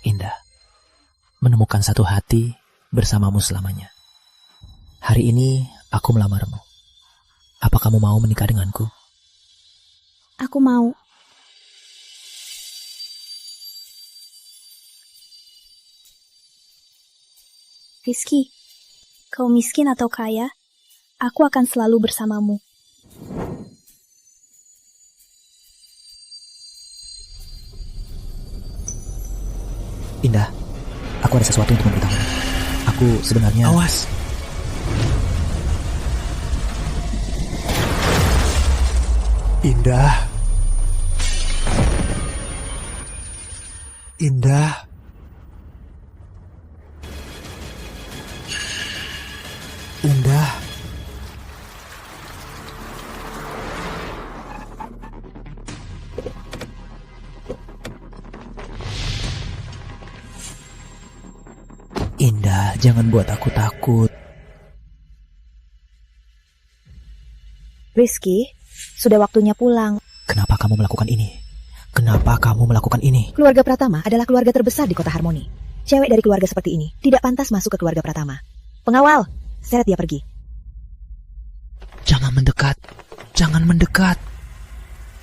Indah, menemukan satu hati bersamamu selamanya. Hari ini aku melamarmu. Apa kamu mau menikah denganku? Aku mau. Rizky, kau miskin atau kaya, aku akan selalu bersamamu. Indah, aku ada sesuatu untuk memberitahu. Aku sebenarnya... Awas! Indah. Indah. Indah. Indah, jangan buat aku takut. Rizky, sudah waktunya pulang. Kenapa kamu melakukan ini? Kenapa kamu melakukan ini? Keluarga Pratama adalah keluarga terbesar di kota Harmoni. Cewek dari keluarga seperti ini tidak pantas masuk ke keluarga Pratama. Pengawal, seret dia pergi. Jangan mendekat. Jangan mendekat.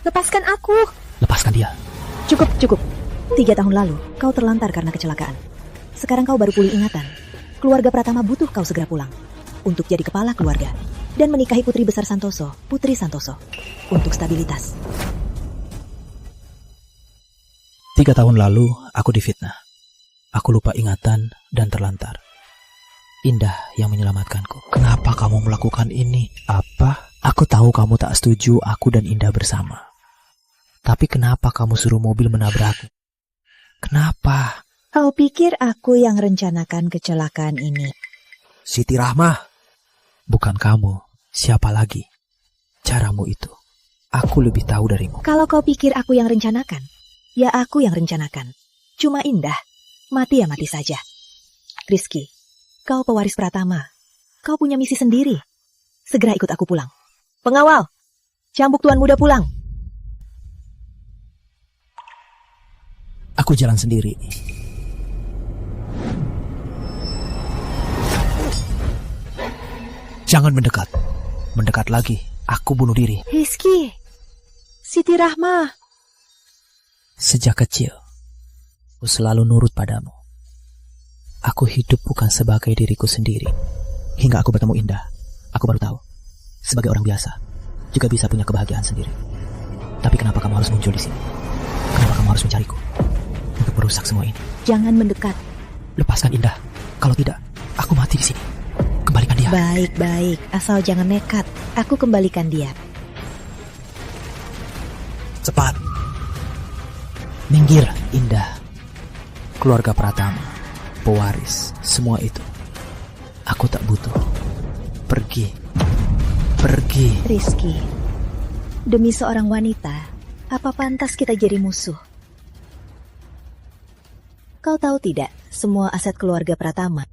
Lepaskan aku. Lepaskan dia. Cukup. 3 tahun lalu, kau terlantar karena kecelakaan. Sekarang kau baru pulih ingatan. Keluarga Pratama butuh kau segera pulang untuk jadi kepala keluarga dan menikahi putri besar Santoso, Putri Santoso, untuk stabilitas. 3 tahun lalu, aku difitnah. Aku lupa ingatan dan terlantar. Indah yang menyelamatkanku. Kenapa kamu melakukan ini? Apa? Aku tahu kamu tak setuju aku dan Indah bersama. Tapi kenapa kamu suruh mobil menabrakku? Kenapa? Kau pikir aku yang rencanakan kecelakaan ini? Siti Rahmah. Bukan kamu. Siapa lagi? Caramu itu. Aku lebih tahu darimu. Kalau kau pikir aku yang rencanakan, ya aku yang rencanakan. Cuma Indah. Mati ya mati saja. Rizky, kau pewaris Pratama. Kau punya misi sendiri. Segera ikut aku pulang. Pengawal, cambuk tuan muda pulang. Aku jalan sendiri. Jangan mendekat. Mendekat lagi, aku bunuh diri. Rizky, Siti Rahmah. Sejak kecil, aku selalu nurut padamu. Aku hidup bukan sebagai diriku sendiri. Hingga aku bertemu Indah, aku baru tahu. Sebagai orang biasa, juga bisa punya kebahagiaan sendiri. Tapi kenapa kamu harus muncul di sini? Kenapa kamu harus mencariku? Untuk merusak semua ini. Jangan mendekat. Lepaskan Indah. Kalau tidak, aku mati di sini. Kembalikan dia. Baik, asal jangan nekat. Aku kembalikan dia. Cepat. Minggir, Indah. Keluarga Pratama, pewaris, semua itu. Aku tak butuh. Pergi. Rizky, demi seorang wanita, apa pantas kita jadi musuh? Kau tahu tidak, semua aset keluarga Pratama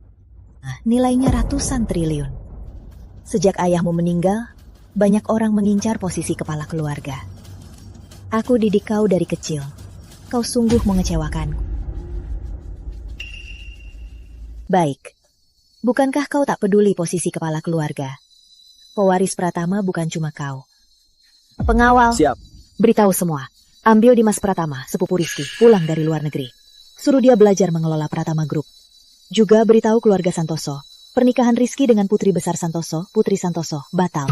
nilainya ratusan triliun. Sejak ayahmu meninggal, banyak orang mengincar posisi kepala keluarga. Aku didik kau dari kecil. Kau sungguh mengecewakanku. Baik, bukankah kau tak peduli posisi kepala keluarga? Pewaris Pratama bukan cuma kau. Pengawal, Siap. beritahu semua. Ambil Dimas Pratama, sepupu Rizky, pulang dari luar negeri. Suruh dia belajar mengelola Pratama Group. Juga beritahu keluarga Santoso, pernikahan Rizky dengan putri besar Santoso, Putri Santoso, batal.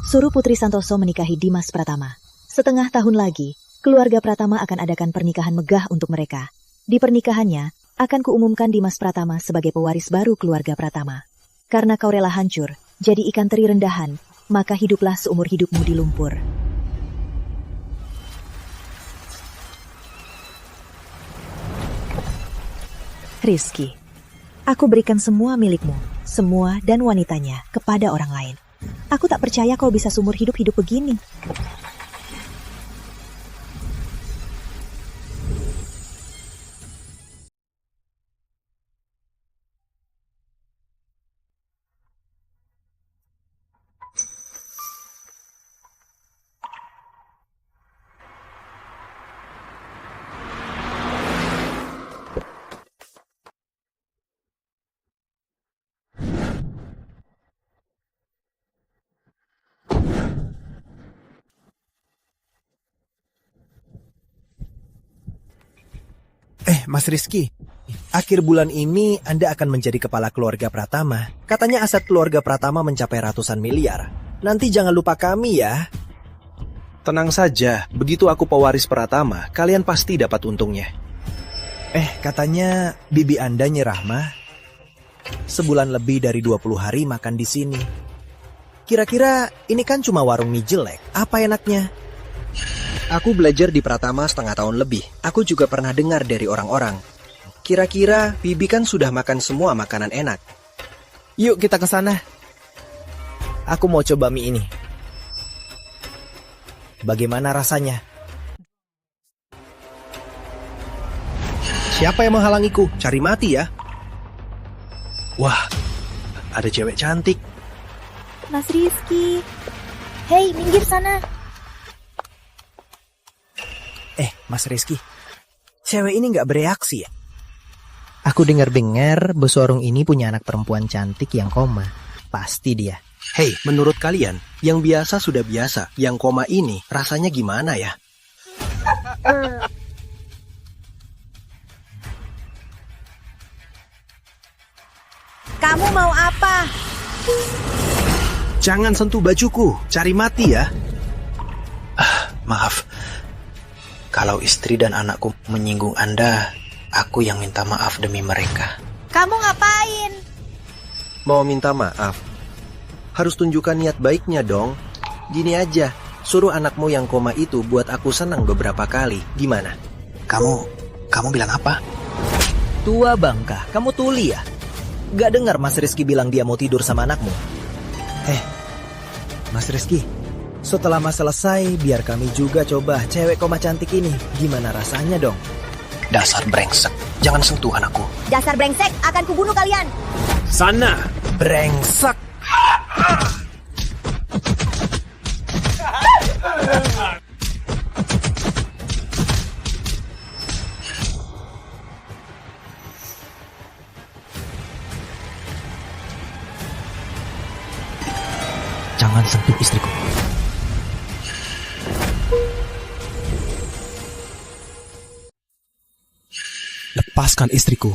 Suruh Putri Santoso menikahi Dimas Pratama. Setengah tahun lagi, keluarga Pratama akan adakan pernikahan megah untuk mereka. Di pernikahannya, akan kuumumkan Dimas Pratama sebagai pewaris baru keluarga Pratama. Karena kau rela hancur, jadi ikan teri rendahan, maka hiduplah seumur hidupmu di lumpur. Rizky, aku berikan semua milikmu, semua dan wanitanya kepada orang lain. Aku tak percaya kau bisa seumur hidup begini. Mas Rizky. Akhir bulan ini Anda akan menjadi kepala keluarga Pratama. Katanya aset keluarga Pratama mencapai ratusan miliar. Nanti jangan lupa kami ya. Tenang saja, begitu aku pewaris Pratama, kalian pasti dapat untungnya. Katanya bibi Anda nyerah mah. Sebulan lebih dari 20 hari makan di sini. Kira-kira ini kan cuma warung mie jelek. Apa enaknya? Aku belajar di Pratama setengah tahun lebih. Aku juga pernah dengar dari orang-orang. Kira-kira Bibi kan sudah makan semua makanan enak. Yuk kita ke sana. Aku mau coba mie ini. Bagaimana rasanya? Siapa yang menghalangiku? Cari mati ya. Wah, ada cewek cantik. Mas Rizky. Hei, minggir sana. Mas Rizky. Cewek ini gak bereaksi ya? Aku dengar-dengar bos warung ini punya anak perempuan cantik yang koma. Pasti dia. Hei, menurut kalian, yang biasa sudah biasa. Yang koma ini rasanya gimana ya? Kamu mau apa? Jangan sentuh bajuku, cari mati ya. Maaf. Kalau istri dan anakku menyinggung Anda, aku yang minta maaf demi mereka. Kamu ngapain? Mau minta maaf? Harus tunjukkan niat baiknya dong. Gini aja, suruh anakmu yang koma itu buat aku senang beberapa kali. Gimana? Kamu bilang apa? Tua bangka, kamu tuli ya? Gak dengar Mas Rizky bilang dia mau tidur sama anakmu? Mas Rizky, setelah Mas selesai, biar kami juga coba cewek koma cantik ini. Gimana rasanya dong? Dasar brengsek, jangan sentuh anakku. Dasar brengsek, akan kubunuh kalian. Sana, Brengsek! Jangan sentuh istriku. Lepaskan istriku.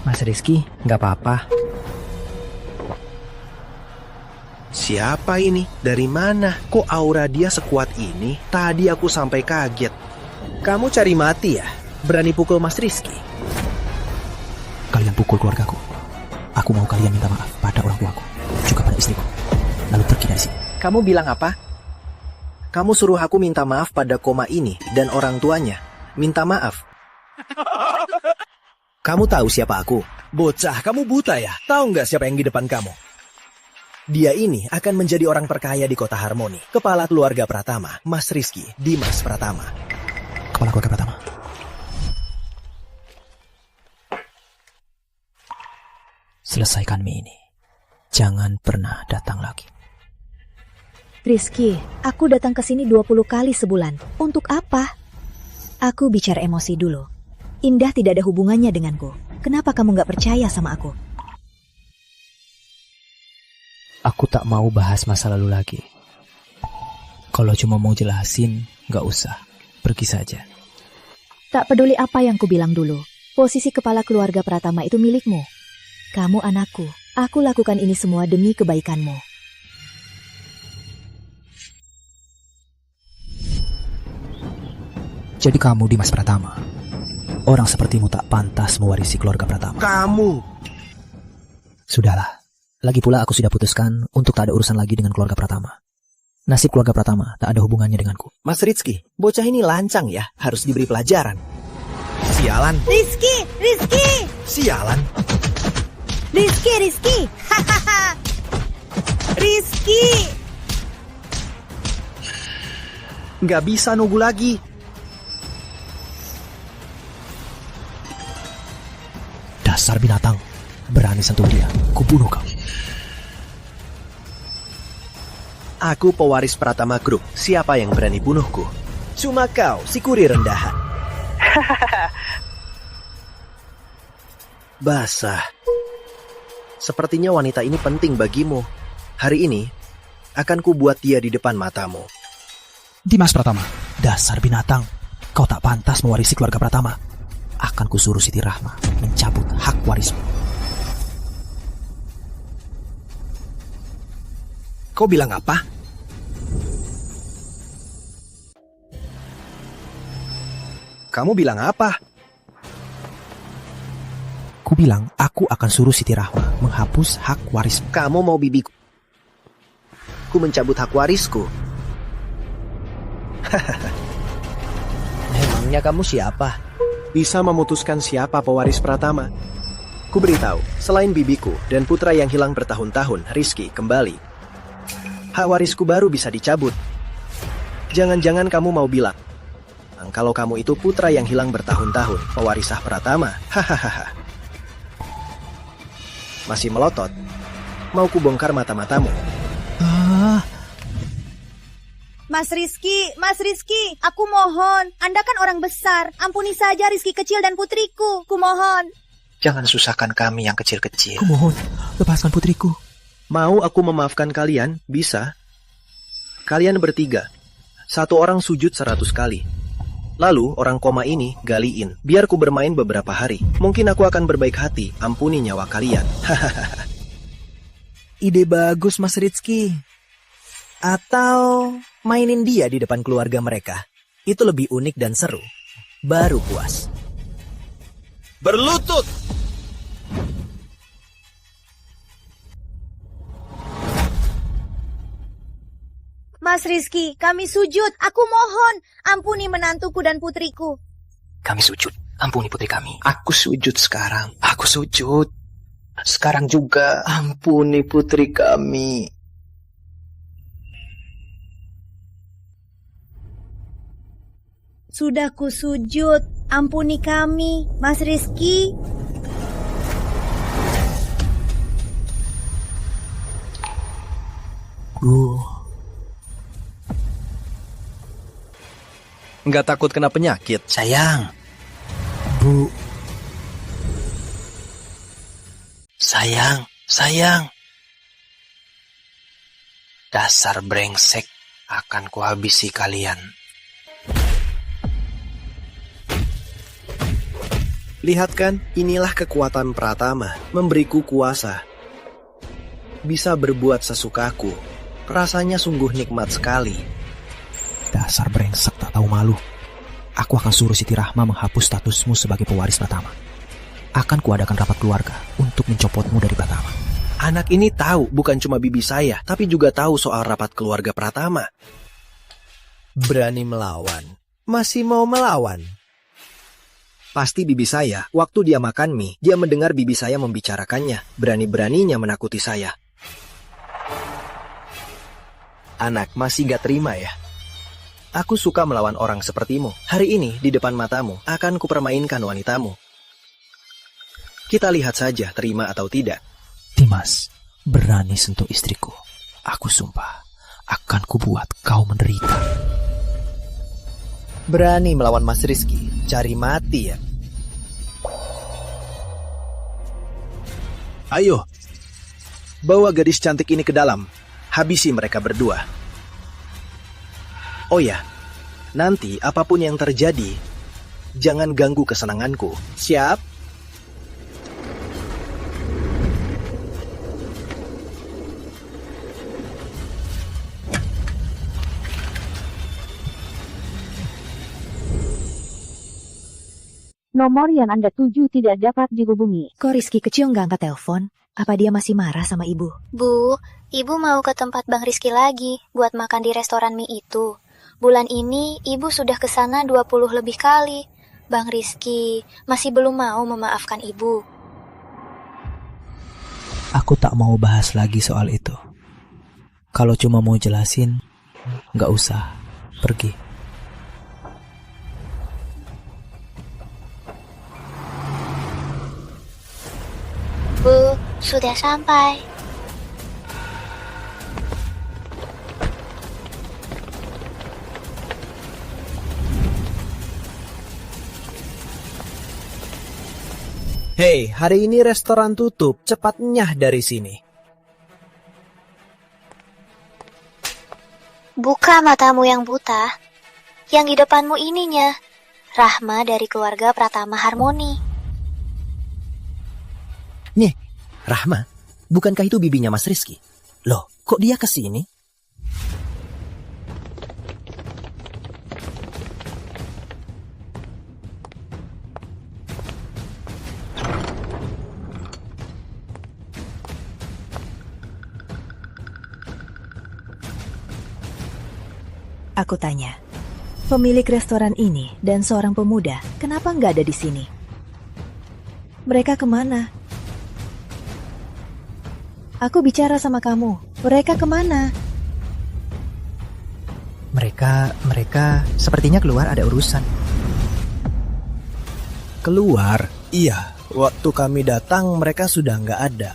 Mas Rizky, nggak apa-apa. Siapa ini? Dari mana? Kok aura dia sekuat ini? Tadi aku sampai kaget. Kamu cari mati ya? Berani pukul Mas Rizky? Kalian pukul keluargaku. Aku mau kalian minta maaf pada orang tuaku, juga pada istriku. Lalu pergi dari sini. Kamu bilang apa? Kamu suruh aku minta maaf pada koma ini dan orang tuanya. Minta maaf. Kamu tahu siapa aku? Bocah, kamu buta ya? Tahu nggak siapa yang di depan kamu? Dia ini akan menjadi orang terkaya di kota Harmoni. Kepala keluarga Pratama, Mas Rizky Dimas Pratama. Kepala keluarga Pratama. Selesaikan mie ini. Jangan pernah datang lagi. Rizky, aku datang ke sini 20 kali sebulan. Untuk apa? Aku bicara emosi dulu. Indah tidak ada hubungannya denganku. Kenapa kamu gak percaya sama aku? Aku tak mau bahas masa lalu lagi. Kalau cuma mau jelasin, gak usah. Pergi saja. Tak peduli apa yang kubilang dulu. Posisi kepala keluarga Pratama itu milikmu. Kamu anakku. Aku lakukan ini semua demi kebaikanmu. Jadi kamu Dimas Pratama. Orang sepertimu tak pantas mewarisi keluarga Pratama. Kamu! Sudahlah. Lagi pula aku sudah putuskan untuk tak ada urusan lagi dengan keluarga Pratama. Nasib keluarga Pratama tak ada hubungannya denganku. Mas Rizky, bocah ini lancang ya, harus diberi pelajaran. Sialan. Rizky! Sialan. Rizky! Hahaha! Rizky! Nggak bisa nunggu lagi. Dasar binatang. Berani sentuh dia. Kubunuh kau. Aku pewaris Pratama Group. Siapa yang berani bunuhku? Cuma kau, si kuri rendahan. Basah. Sepertinya wanita ini penting bagimu. Hari ini, akan kubuat dia di depan matamu. Dimas Pratama. Dasar binatang. Kau tak pantas mewarisi keluarga Pratama. Akan kusuruh Siti Rahma mencabut hak warismu. Kau bilang apa? Kamu bilang apa? Ku bilang aku akan suruh Siti Rahma menghapus hak warismu. Kamu mau bibiku? Ku mencabut hak warisku. Memangnya kamu siapa? Bisa memutuskan siapa pewaris Pratama. Ku beritahu, selain bibiku dan putra yang hilang bertahun-tahun, Rizky, kembali. Hak warisku baru bisa dicabut. Jangan-jangan kamu mau bilang, kalau kamu itu putra yang hilang bertahun-tahun, pewaris sah Pratama. Hahaha. Masih melotot? Mau ku bongkar mata-matamu? Mas Rizky, aku mohon. Anda kan orang besar. Ampuni saja Rizky kecil dan putriku. Ku mohon. Jangan susahkan kami yang kecil-kecil. Ku mohon, lepaskan putriku. Mau aku memaafkan kalian? Bisa. Kalian bertiga. Satu orang sujud 100 kali. Lalu orang koma ini galiin. Biar ku bermain beberapa hari. Mungkin aku akan berbaik hati. Ampuni nyawa kalian. Ide bagus, Mas Rizky. Atau mainin dia di depan keluarga mereka. Itu lebih unik dan seru. Baru puas. Berlutut! Mas Rizky, kami sujud. Aku mohon. Ampuni menantuku dan putriku. Kami sujud, ampuni putri kami. Aku sujud sekarang. Aku sujud. Sekarang juga. Ampuni putri kami. Sudah ku sujud. Ampuni kami, Mas Rizky. Nggak takut kena penyakit? Sayang. Bu. Sayang. Dasar brengsek, akan kuhabisi kalian. Lihat kan, inilah kekuatan Pratama, memberiku kuasa. Bisa berbuat sesukaku. Rasanya sungguh nikmat sekali. Dasar brengsek tak tahu malu. Aku akan suruh Siti Rahma menghapus statusmu sebagai pewaris Pratama. Akan kuadakan rapat keluarga untuk mencopotmu dari Pratama. Anak ini tahu bukan cuma bibi saya, tapi juga tahu soal rapat keluarga Pratama. Berani melawan. Masih mau melawan? Pasti bibi saya, waktu dia makan mie, dia mendengar bibi saya membicarakannya. Berani-beraninya menakuti saya. Anak masih gak terima ya? Aku suka melawan orang sepertimu. Hari ini, di depan matamu, akan kupermainkan wanitamu. Kita lihat saja, terima atau tidak. Dimas, berani sentuh istriku. Aku sumpah, akan kubuat kau menderita. Berani melawan Mas Rizky, cari mati ya. Ayo, bawa gadis cantik ini ke dalam. Habisi mereka berdua. Oh ya, nanti apapun yang terjadi, jangan ganggu kesenanganku. Siap? Nomor yang Anda tuju tidak dapat dihubungi. Kok Rizky kecil nggak angkat telepon? Apa dia masih marah sama ibu? Bu, ibu mau ke tempat Bang Rizky lagi buat makan di restoran mie itu. Bulan ini ibu sudah ke sana 20 lebih kali. Bang Rizky masih belum mau memaafkan ibu. Aku tak mau bahas lagi soal itu. Kalau cuma mau jelasin, nggak usah. Pergi. Bu, sudah sampai. Hei, hari ini restoran tutup. Cepat nyah dari sini. Buka matamu yang buta. Yang di depanmu ininya. Rahma dari keluarga Pratama Harmoni. Nyeh, Rahma? Bukankah itu bibinya Mas Rizky? Loh, kok dia kesini? Aku tanya, pemilik restoran ini dan seorang pemuda, kenapa nggak ada di sini? Mereka kemana? Aku bicara sama kamu, mereka kemana? Mereka sepertinya keluar ada urusan. Keluar? Iya, waktu kami datang mereka sudah nggak ada.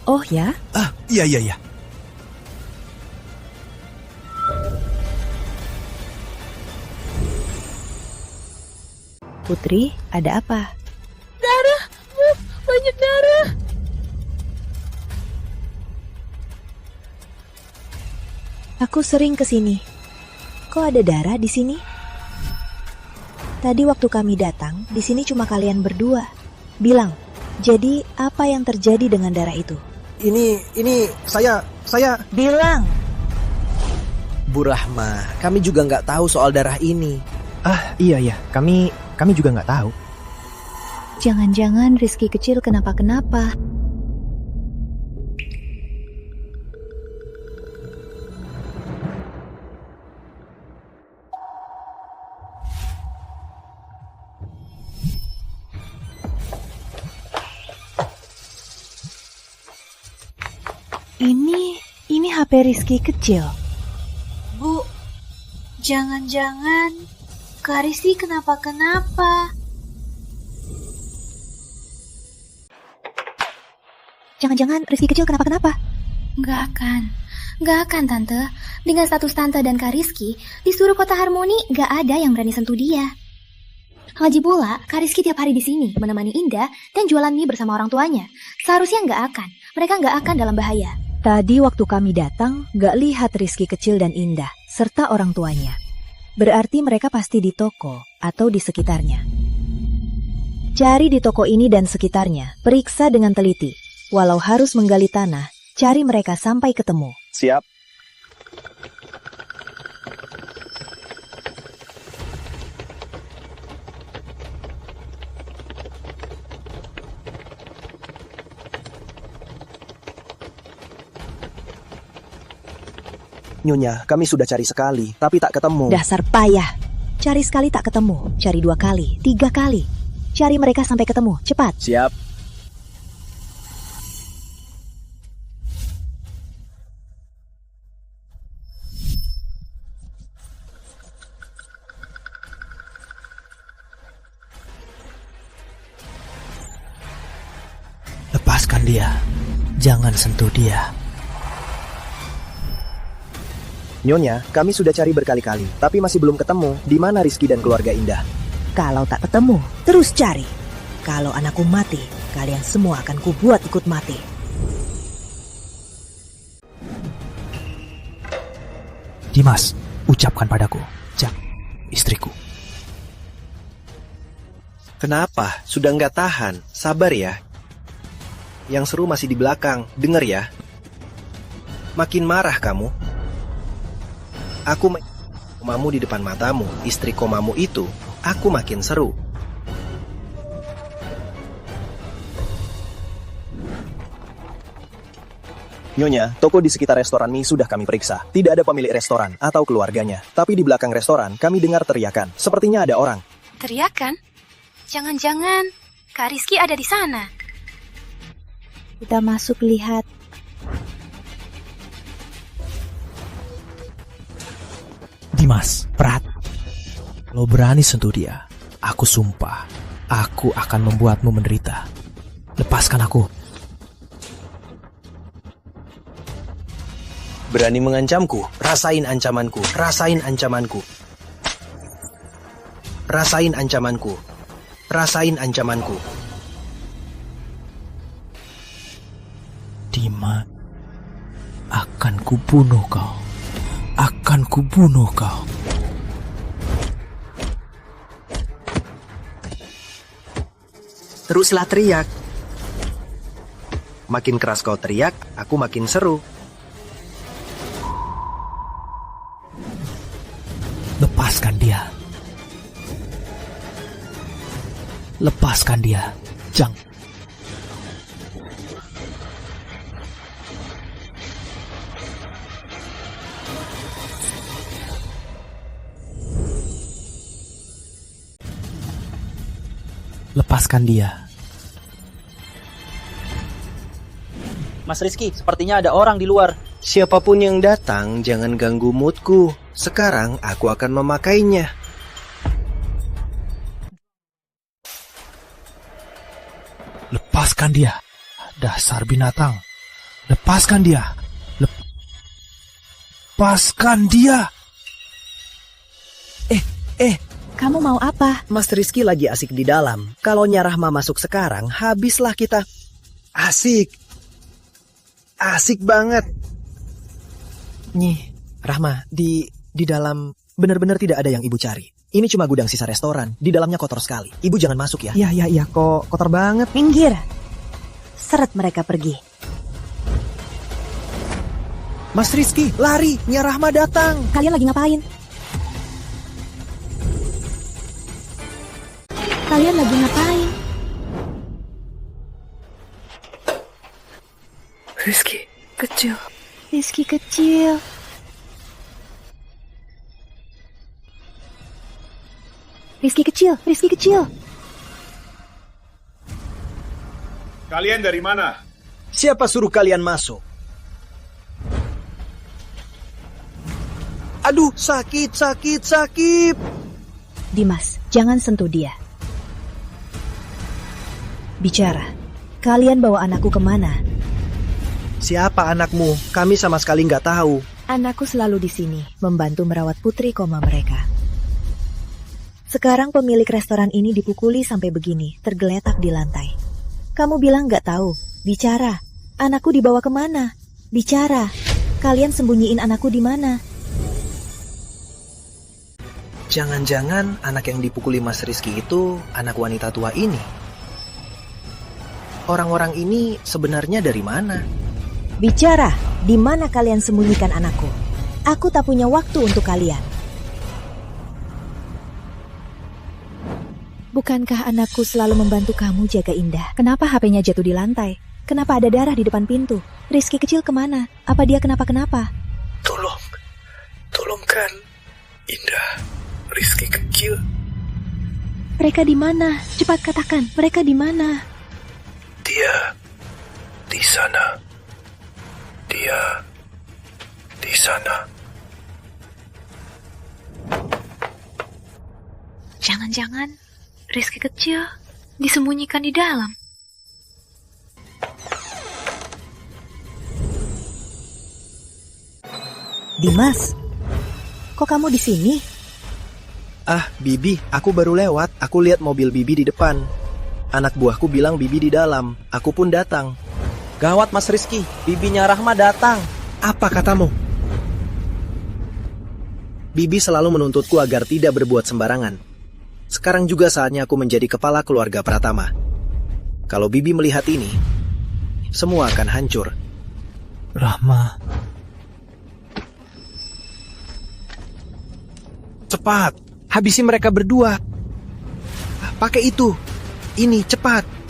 Oh ya? Ah, iya. Putri, ada apa? Darah, banyak darah. Aku sering ke sini. Kok ada darah di sini? Tadi waktu kami datang, di sini cuma kalian berdua. Bilang, jadi apa yang terjadi dengan darah itu? Ini saya... Bilang! Bu Rahma, kami juga nggak tahu soal darah ini. Ah, iya. Kami juga nggak tahu. Jangan-jangan Rizky kecil kenapa-kenapa. Ini HP Rizky kecil. Bu, jangan-jangan Kak Rizky kenapa-kenapa? Jangan-jangan Rizky kecil kenapa-kenapa? Nggak akan Tante. Dengan status Tante dan Kak Rizky, di seluruh kota Harmoni nggak ada yang berani sentuh dia. Lagi pula, Kak Rizky tiap hari di sini menemani Indah dan jualan mie bersama orang tuanya. Seharusnya nggak akan. Mereka nggak akan dalam bahaya. Tadi waktu kami datang, gak lihat Rizky kecil dan Indah, serta orang tuanya. Berarti mereka pasti di toko atau di sekitarnya. Cari di toko ini dan sekitarnya, periksa dengan teliti. Walau harus menggali tanah, cari mereka sampai ketemu. Siap. Nyonya, kami sudah cari sekali, tapi tak ketemu. Dasar payah. Cari sekali tak ketemu, cari 2 kali, 3 kali. Cari mereka sampai ketemu, cepat. Siap. Lepaskan dia. Jangan sentuh dia. Nyonya, kami sudah cari berkali-kali, tapi masih belum ketemu. Di mana Rizky dan keluarga Indah? Kalau tak ketemu, terus cari. Kalau anakku mati, kalian semua akan kubuat ikut mati. Dimas, ucapkan padaku, Jak, istriku. Kenapa? Sudah nggak tahan. Sabar ya. Yang seru masih di belakang. Dengar ya. Makin marah kamu. Aku komamu di depan matamu, istri komamu itu, aku makin seru. Nyonya, toko di sekitar restoran mie sudah kami periksa. Tidak ada pemilik restoran atau keluarganya. Tapi di belakang restoran kami dengar teriakan. Sepertinya ada orang. Teriakan? Jangan-jangan Kak Rizky ada di sana. Kita masuk lihat. Dimas, Prat, lo berani sentuh dia, aku sumpah, aku akan membuatmu menderita. Lepaskan aku. Berani mengancamku? Rasain ancamanku. Rasain ancamanku. Rasain ancamanku. Rasain ancamanku. Dimas, akan kubunuh kau. Akan kubunuh kau. Teruslah teriak. Makin keras kau teriak, aku makin seru. Lepaskan dia. Lepaskan dia, Jang. Lepaskan dia. Mas Rizky, sepertinya ada orang di luar. Siapapun yang datang, jangan ganggu moodku. Sekarang aku akan memakainya. Lepaskan dia. Dasar binatang. Lepaskan dia. Lepaskan dia. Kamu mau apa? Mas Rizky lagi asik di dalam. Kalau Nyarahma masuk sekarang, habislah kita. Asik. Asik banget. Nyih, Rahma, di dalam benar-benar tidak ada yang ibu cari. Ini cuma gudang sisa restoran. Di dalamnya kotor sekali. Ibu jangan masuk ya. Iya, kok kotor banget. Minggir. Seret mereka pergi. Mas Rizky, lari. Nyarahma datang. Kalian lagi ngapain? Kalian lagi ngapain? Rizky kecil. Rizky kecil. Rizky kecil, Rizky kecil. Kalian dari mana? Siapa suruh kalian masuk? Aduh, sakit. Dimas, jangan sentuh dia. Bicara. Kalian bawa anakku kemana? Siapa anakmu? Kami sama sekali nggak tahu. Anakku selalu di sini, membantu merawat putri koma mereka. Sekarang pemilik restoran ini dipukuli sampai begini, tergeletak di lantai. Kamu bilang nggak tahu. Bicara. Anakku dibawa kemana? Bicara. Kalian sembunyiin anakku di mana? Jangan-jangan anak yang dipukuli Mas Rizky itu anak wanita tua ini. Orang-orang ini sebenarnya dari mana? Bicara, di mana kalian sembunyikan anakku? Aku tak punya waktu untuk kalian. Bukankah anakku selalu membantu kamu jaga Indah? Kenapa HP-nya jatuh di lantai? Kenapa ada darah di depan pintu? Rizky kecil kemana? Apa dia kenapa-kenapa? Tolongkan Indah, Rizky kecil. Mereka di mana? Cepat katakan, mereka di mana? Dia di sana. Dia di sana. Jangan-jangan Rizky kecil disembunyikan di dalam. Dimas, kok kamu di sini? Ah, Bibi, aku baru lewat. Aku lihat mobil Bibi di depan. Anak buahku bilang Bibi di dalam. Aku pun datang. Gawat Mas Rizky, bibinya Rahma datang. Apa katamu? Bibi selalu menuntutku agar tidak berbuat sembarangan. Sekarang juga saatnya aku menjadi kepala keluarga Pratama. Kalau Bibi melihat ini, semua akan hancur. Rahma. Cepat, habisi mereka berdua. Pakai itu. Ini, cepat.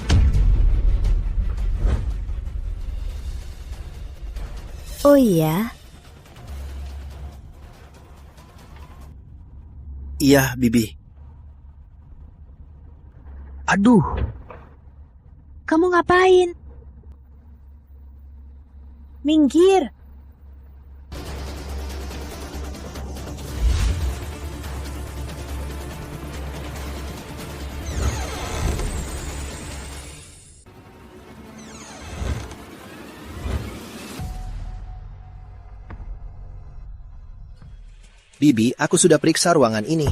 Oh iya? Iya, Bibi. Aduh. Kamu ngapain? Minggir. Bibi, aku sudah periksa ruangan ini.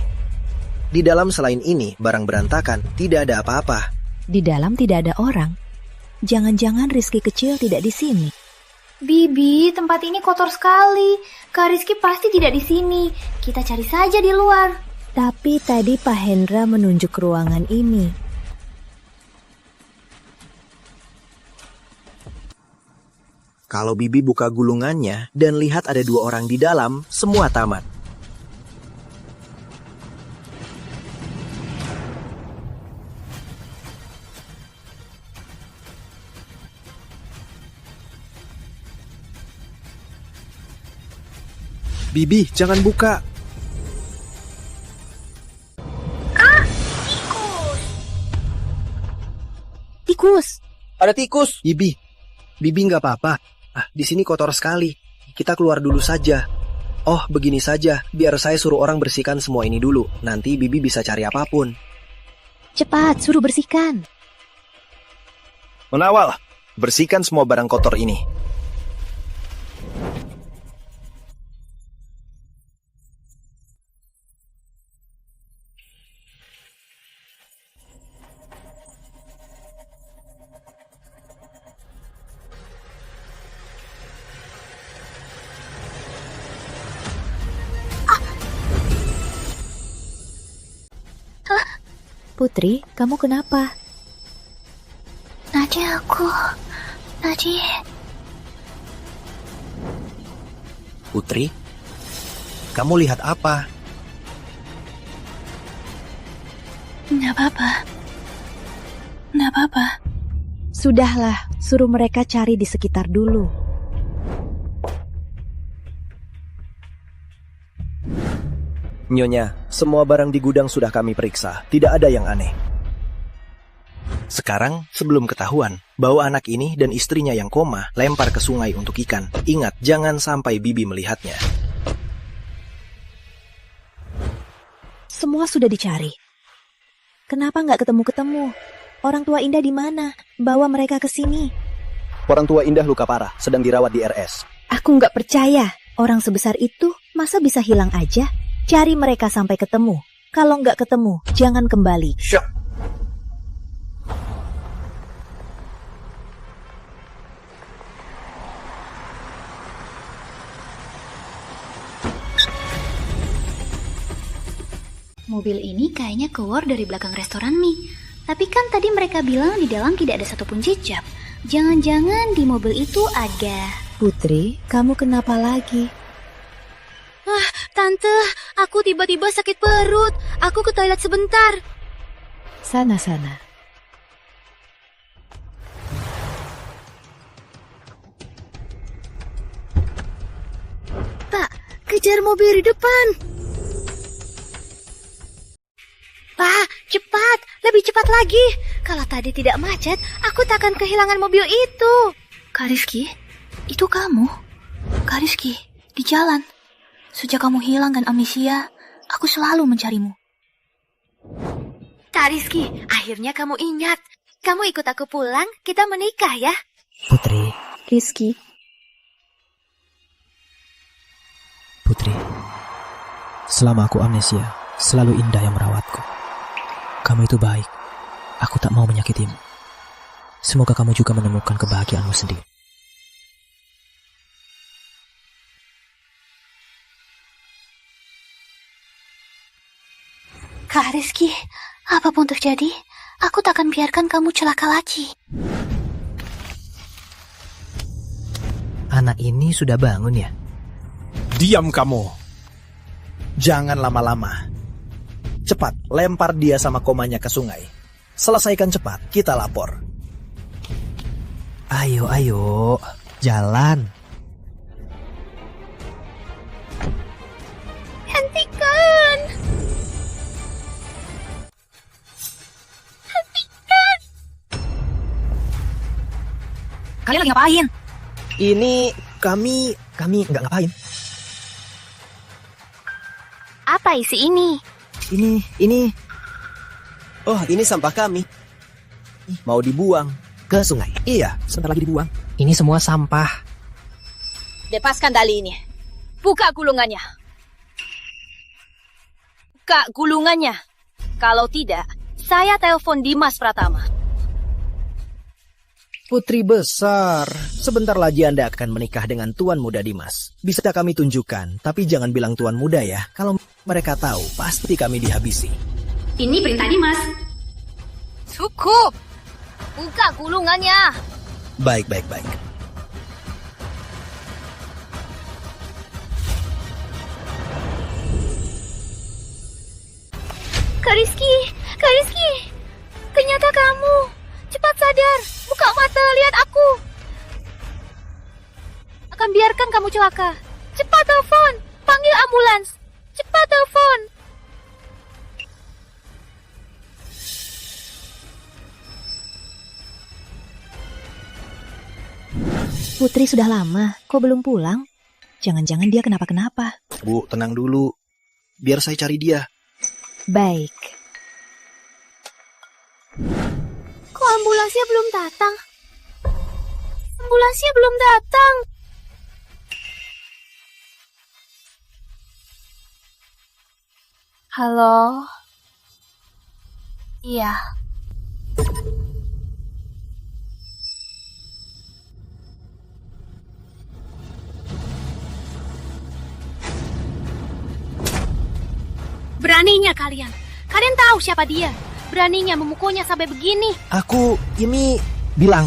Di dalam selain ini, barang berantakan, tidak ada apa-apa. Di dalam tidak ada orang. Jangan-jangan Rizky kecil tidak di sini. Bibi, tempat ini kotor sekali. Kak Rizky pasti tidak di sini. Kita cari saja di luar. Tapi tadi Pak Hendra menunjuk ruangan ini. Kalau Bibi buka gulungannya dan lihat ada 2 orang di dalam, semua tamat. Bibi, jangan buka. Tikus. Ada tikus. Bibi nggak apa-apa. Di sini kotor sekali. Kita keluar dulu saja. Oh, begini saja. Biar saya suruh orang bersihkan semua ini dulu. Nanti Bibi bisa cari apapun. Cepat, suruh bersihkan. Menawal, bersihkan semua barang kotor ini. Putri, kamu kenapa? Nadi. Putri, kamu lihat apa? Nggak apa-apa. Sudahlah, suruh mereka cari di sekitar dulu. Nyonya, semua barang di gudang sudah kami periksa. Tidak ada yang aneh. Sekarang, sebelum ketahuan bahwa anak ini dan istrinya yang koma lempar ke sungai untuk ikan. Ingat, jangan sampai Bibi melihatnya. Semua sudah dicari. Kenapa nggak ketemu-ketemu? Orang tua Indah di mana? Bawa mereka ke sini. Orang tua Indah luka parah, sedang dirawat di RS. Aku nggak percaya. Orang sebesar itu masa bisa hilang aja? Cari mereka sampai ketemu. Kalau nggak ketemu, jangan kembali. Syok. Mobil ini kayaknya keluar dari belakang restoran mie. Tapi kan tadi mereka bilang di dalam tidak ada satupun jejak. Jangan-jangan di mobil itu ada... Putri, kamu kenapa lagi? Tante, aku tiba-tiba sakit perut. Aku ke toilet sebentar. Sana. Pak, kejar mobil di depan. Pak, cepat. Lebih cepat lagi. Kalau tadi tidak macet, aku takkan kehilangan mobil itu. Kak Rizky, itu kamu? Kak Rizky, di jalan. Sejak kamu hilang dan amnesia, aku selalu mencarimu. Kak Rizky, akhirnya kamu ingat. Kamu ikut aku pulang, kita menikah ya. Putri. Rizky. Putri, selama aku amnesia, selalu Indah yang merawatku. Kamu itu baik. Aku tak mau menyakitimu. Semoga kamu juga menemukan kebahagiaanmu sendiri. Kak Rizky, apapun terjadi, aku takkan biarkan kamu celaka lagi. Anak ini sudah bangun ya? Diam kamu. Jangan lama-lama. Cepat, lempar dia sama komanya ke sungai. Selesaikan cepat, kita lapor. Ayo, jalan. Hentikan! Kalian lagi ngapain? Ini kami nggak ngapain. Apa isi ini? Ini. Oh, ini sampah kami. Mau dibuang ke sungai. Iya, sebentar lagi dibuang. Ini semua sampah. Lepaskan tali ini. Buka gulungannya. Buka gulungannya. Kalau tidak, saya telepon Dimas Pratama. Putri besar, sebentar lagi Anda akan menikah dengan Tuan Muda Dimas. Bisa kami tunjukkan, tapi jangan bilang Tuan Muda ya. Kalau mereka tahu, pasti kami dihabisi. Ini perintah Dimas. Cukup. Buka gulungannya. Baik. Kak Rizky, Kak Rizky, ternyata kamu. Cepat sadar, buka mata, lihat aku. Akan biarkan kamu celaka. Cepat telepon, panggil ambulans. Cepat telepon. Putri sudah lama, kok belum pulang? Jangan-jangan dia kenapa-kenapa. Bu, tenang dulu. Biar saya cari dia. Baik. Kok ambulansnya belum datang? Ambulansnya belum datang. Halo? Iya. Beraninya kalian. Kalian tahu siapa dia. Beraninya memukulnya sampai begini. Ini bilang.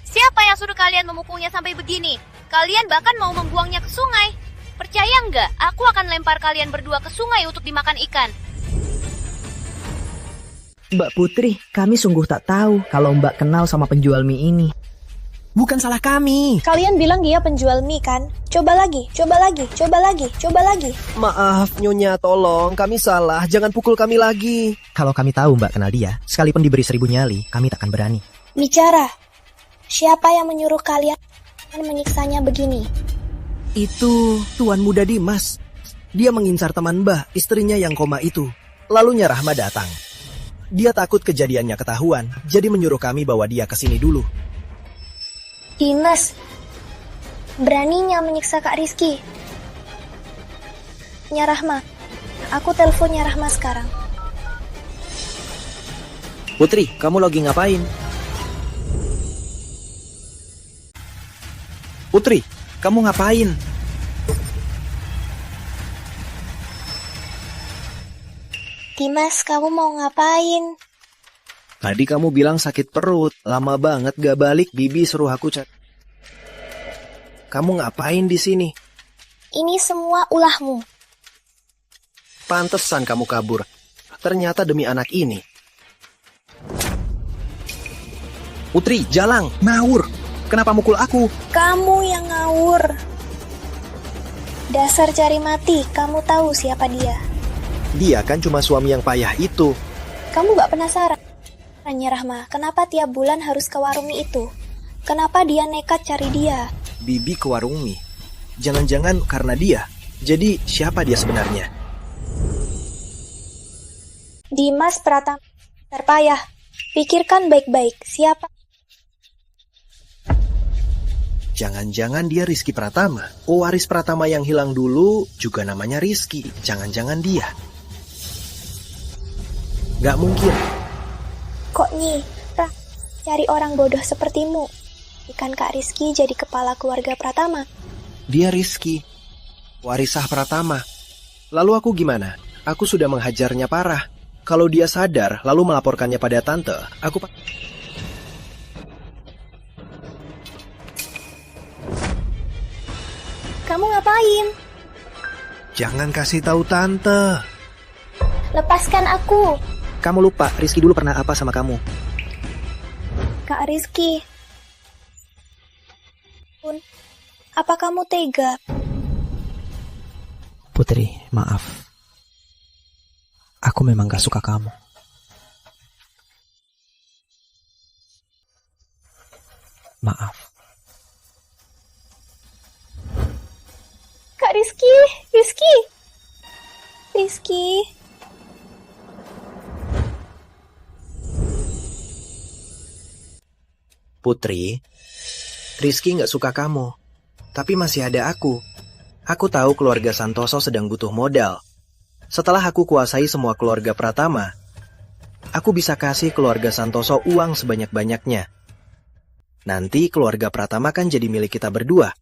Siapa yang suruh kalian memukulnya sampai begini? Kalian bahkan mau membuangnya ke sungai. Percaya nggak? Aku akan lempar kalian berdua ke sungai untuk dimakan ikan. Mbak Putri, kami sungguh tak tahu kalau Mbak kenal sama penjual mie ini. Bukan salah kami. Kalian bilang dia penjual mie kan? Coba lagi, coba lagi, coba lagi, coba lagi. Maaf, Nyonya, tolong. Kami salah. Jangan pukul kami lagi. Kalau kami tahu Mbak kenal dia, sekalipun diberi 1000 nyali, kami takkan berani. Bicara. Siapa yang menyuruh kalian menyiksanya begini? Itu Tuan Muda Dimas. Dia mengincar teman Mbah, istrinya yang koma itu. Lalu Nyarahma datang. Dia takut kejadiannya ketahuan, jadi menyuruh kami bawa dia ke sini dulu. Dimas, beraninya menyiksa Kak Rizky. Nyarahma, aku telepon Nyarahma sekarang. Putri, kamu lagi ngapain? Putri, kamu ngapain? Dimas, kamu mau ngapain? Tadi kamu bilang sakit perut. Lama banget gak balik, Bibi suruh aku cari. Kamu ngapain di sini? Ini semua ulahmu. Pantesan kamu kabur. Ternyata demi anak ini. Putri, Jalang, ngawur. Kenapa mukul aku? Kamu yang ngawur. Dasar cari mati, kamu tahu siapa dia? Dia kan cuma suami yang payah itu. Kamu gak penasaran? Nyarahma, kenapa tiap bulan harus ke warung mie itu? Kenapa dia nekat cari dia? Bibi ke warung mie. Jangan-jangan karena dia. Jadi siapa dia sebenarnya? Dimas Pratama terpayah. Pikirkan baik-baik, siapa? Jangan-jangan dia Rizky Pratama. Waris Pratama yang hilang dulu juga namanya Rizky. Jangan-jangan dia. Gak mungkin. Kok Nyi, cari orang bodoh sepertimu. Ikan Kak Rizky jadi kepala keluarga Pratama. Dia Rizky, warisah Pratama. Lalu aku gimana? Aku sudah menghajarnya parah. Kalau dia sadar lalu melaporkannya pada tante, aku... Kamu ngapain? Jangan kasih tahu tante. Lepaskan aku. Kamu lupa, Rizky dulu pernah apa sama kamu? Kak Rizky. Apa kamu tega? Putri, maaf. Aku memang gak suka kamu. Maaf. Kak Rizky, Rizky. Rizky. Putri, Rizky gak suka kamu. Tapi masih ada aku. Aku tahu keluarga Santoso sedang butuh modal. Setelah aku kuasai semua keluarga Pratama, aku bisa kasih keluarga Santoso uang sebanyak-banyaknya. Nanti keluarga Pratama kan jadi milik kita berdua.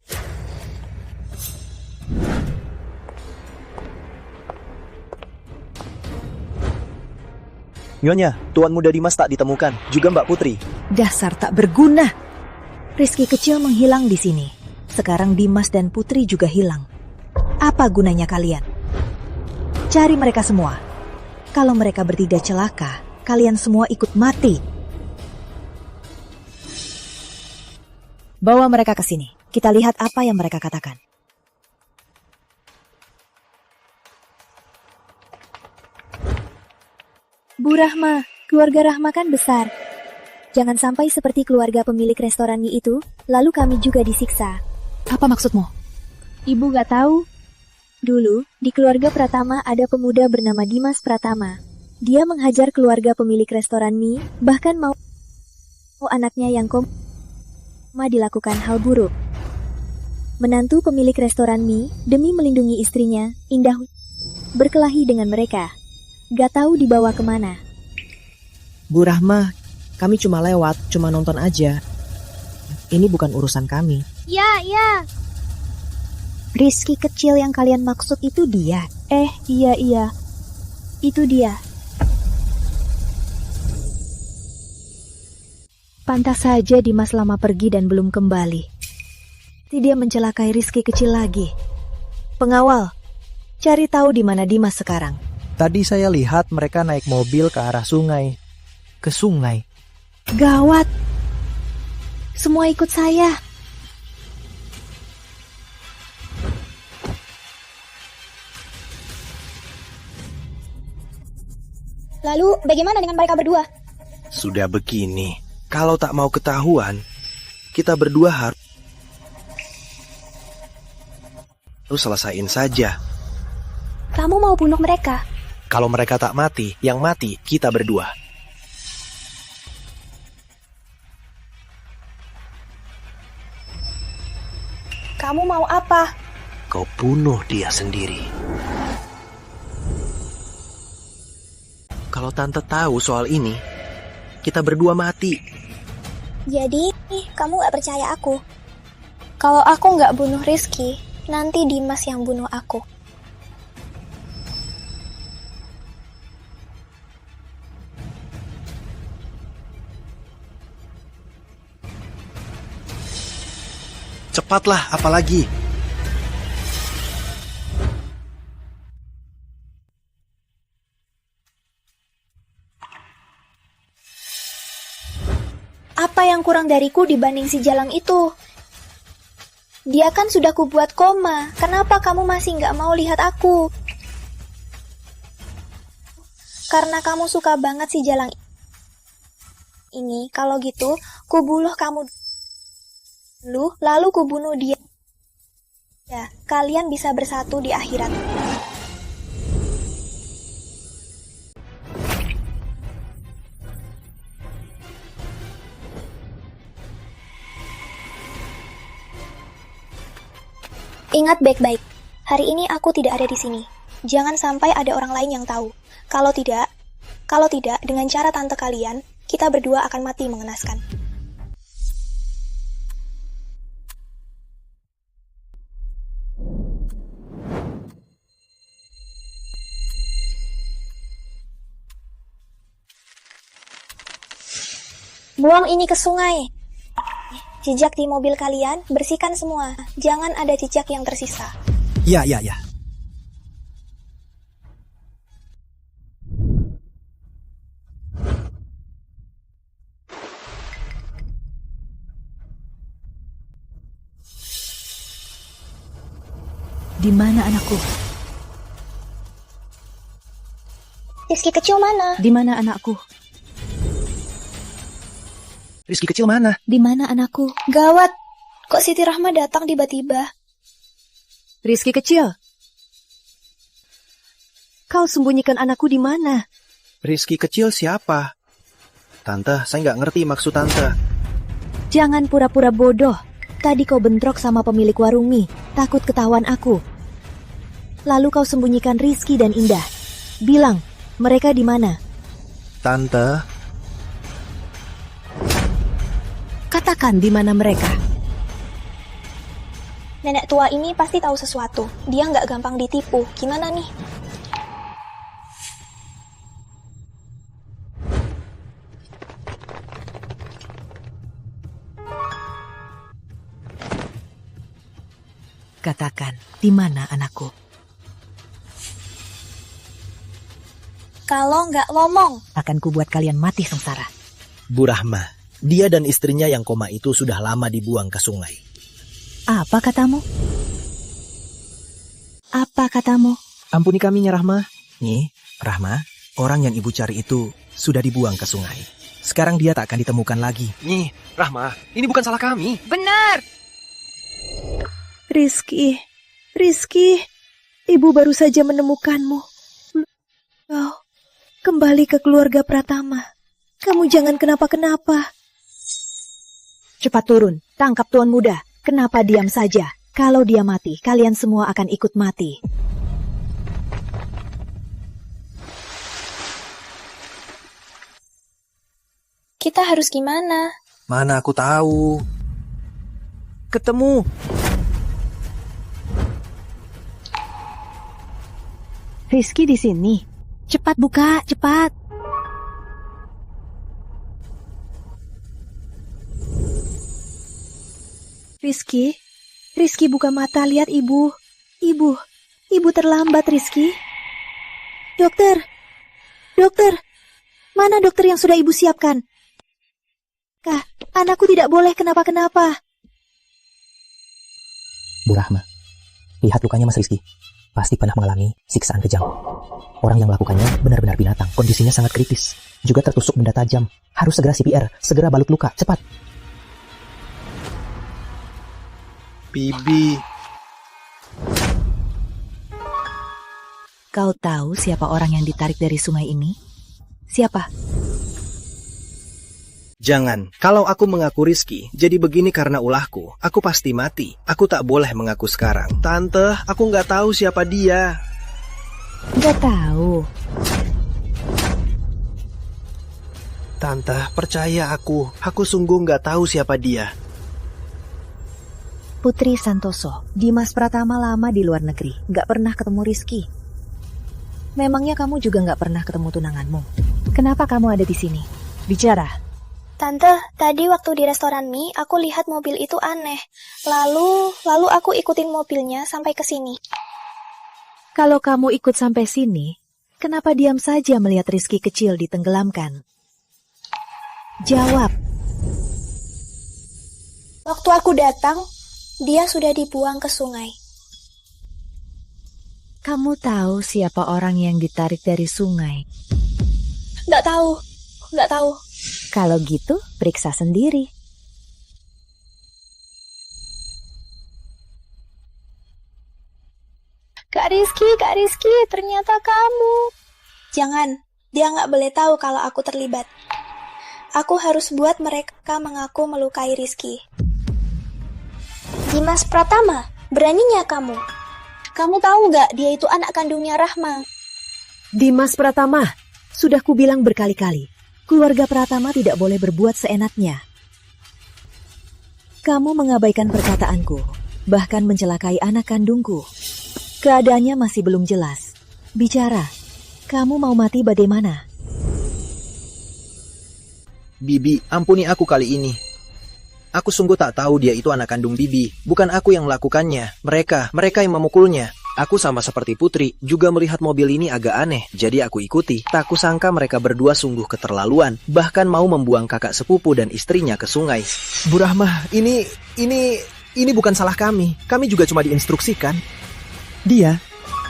Nyonya, Tuan Muda Dimas tak ditemukan, juga Mbak Putri. Dasar tak berguna. Rizky kecil menghilang di sini. Sekarang Dimas dan Putri juga hilang. Apa gunanya kalian? Cari mereka semua. Kalau mereka bertiga celaka, kalian semua ikut mati. Bawa mereka ke sini. Kita lihat apa yang mereka katakan. Bu Rahma, keluarga Rahma kan besar. Jangan sampai seperti keluarga pemilik restoran mie itu, lalu kami juga disiksa. Apa maksudmu? Ibu gak tahu? Dulu, di keluarga Pratama ada pemuda bernama Dimas Pratama. Dia menghajar keluarga pemilik restoran mie, bahkan mau anaknya yang koma dilakukan hal buruk. Menantu pemilik restoran mie, demi melindungi istrinya, Indah, berkelahi dengan mereka. Gak tahu dibawa kemana. Bu Rahma, kami cuma lewat, cuma nonton aja. Ini bukan urusan kami. Ya. Rizky kecil yang kalian maksud itu dia? Iya. Itu dia. Pantas saja Dimas lama pergi dan belum kembali. Dia mencelakai Rizky kecil lagi. Pengawal, cari tahu di mana Dimas sekarang. Tadi saya lihat mereka naik mobil ke arah sungai. Ke sungai. Gawat. Semua ikut saya. Lalu bagaimana dengan mereka berdua? Sudah begini, kalau tak mau ketahuan, kita berdua harus selesain saja. Kamu mau bunuh mereka? Kalau mereka tak mati, yang mati kita berdua. Kamu mau apa? Kau bunuh dia sendiri. Kalau tante tahu soal ini, kita berdua mati. Jadi, kamu gak percaya aku? Kalau aku gak bunuh Rizky, nanti Dimas yang bunuh aku. Cepatlah, apalagi? Apa yang kurang dariku dibanding si Jalang itu? Dia kan sudah kubuat koma. Kenapa kamu masih gak mau lihat aku? Karena kamu suka banget si Jalang ini. Kalau gitu, kubunuh kamu dulu, lalu kubunuh dia. Ya, kalian bisa bersatu di akhirat. Ingat baik-baik, hari ini aku tidak ada di sini. Jangan sampai ada orang lain yang tahu. Kalau tidak, dengan cara tante kalian, kita berdua akan mati mengenaskan. Buang ini ke sungai. Jejak di mobil kalian, bersihkan semua. Jangan ada jejak yang tersisa. Ya. Di mana anakku? Rizky kecil mana? Di mana anakku? Rizky kecil mana? Di mana anakku? Gawat, kok Siti Rahma datang tiba-tiba? Rizky kecil, kau sembunyikan anakku di mana? Rizky kecil siapa? Tante, saya nggak ngerti maksud tante. Jangan pura-pura bodoh. Tadi kau bentrok sama pemilik warung mie, takut ketahuan aku. Lalu kau sembunyikan Rizky dan Indah. Bilang, mereka di mana? Tante, katakan di mana mereka. Nenek tua ini pasti tahu sesuatu. Dia nggak gampang ditipu. Gimana nih? Katakan, di mana anakku? Kalau nggak ngomong. Akan kubuat kalian mati sengsara. Bu Rahma, dia dan istrinya yang koma itu sudah lama dibuang ke sungai. Apa katamu? Apa katamu? Ampuni kami, Nya Rahma. Nih, Rahma, orang yang ibu cari itu sudah dibuang ke sungai. Sekarang dia tak akan ditemukan lagi. Nih, Rahma, ini bukan salah kami. Benar. Rizky, ibu baru saja menemukanmu. Oh, kembali ke keluarga Pratama. Kamu jangan kenapa-kenapa. Cepat turun, tangkap Tuan Muda. Kenapa diam saja? Kalau dia mati, kalian semua akan ikut mati. Kita harus gimana? Mana aku tahu. Ketemu. Rizky di sini. Cepat buka, cepat. Rizky buka mata, lihat ibu. Ibu terlambat, Rizky. Dokter, mana dokter yang sudah ibu siapkan? Kak, anakku tidak boleh kenapa-kenapa. Bu Rahma, lihat lukanya Mas Rizky. Pasti pernah mengalami siksaan kejam. Orang yang melakukannya benar-benar binatang. Kondisinya sangat kritis. Juga tertusuk benda tajam. Harus segera CPR, segera balut luka, cepat. Bibi. Kau tahu siapa orang yang ditarik dari sungai ini? Siapa? Jangan, kalau aku mengaku Rizky, jadi begini karena ulahku. Aku pasti mati. Aku tak boleh mengaku sekarang. Tante, aku nggak tahu siapa dia. Nggak tahu. Tante, percaya aku. Aku sungguh nggak tahu siapa dia. Putri Santoso, Dimas Pratama lama di luar negeri. Nggak pernah ketemu Rizky. Memangnya kamu juga nggak pernah ketemu tunanganmu? Kenapa kamu ada di sini? Bicara. Tante, tadi waktu di restoran mie, aku lihat mobil itu aneh. Lalu aku ikutin mobilnya sampai ke sini. Kalau kamu ikut sampai sini, kenapa diam saja melihat Rizky kecil ditenggelamkan? Jawab. Waktu aku datang, dia sudah dibuang ke sungai. Kamu tahu siapa orang yang ditarik dari sungai? Nggak tahu. Kalau gitu, periksa sendiri. Kak Rizky, ternyata kamu. Jangan, dia nggak boleh tahu kalau aku terlibat. Aku harus buat mereka mengaku melukai Rizky. Dimas Pratama, beraninya kamu. Kamu tahu nggak dia itu anak kandungnya Rahma? Dimas Pratama, sudah kubilang berkali-kali. Keluarga Pratama tidak boleh berbuat seenaknya. Kamu mengabaikan perkataanku, bahkan mencelakai anak kandungku. Keadaannya masih belum jelas. Bicara, kamu mau mati bagaimana? Bibi, ampuni aku kali ini. Aku sungguh tak tahu dia itu anak kandung Bibi. Bukan aku yang melakukannya. Mereka yang memukulnya. Aku sama seperti Putri, juga melihat mobil ini agak aneh, jadi aku ikuti. Tak kusangka mereka berdua sungguh keterlaluan, bahkan mau membuang kakak sepupu dan istrinya ke sungai. Bu Rahma, ini bukan salah kami. Kami juga cuma diinstruksikan. Dia,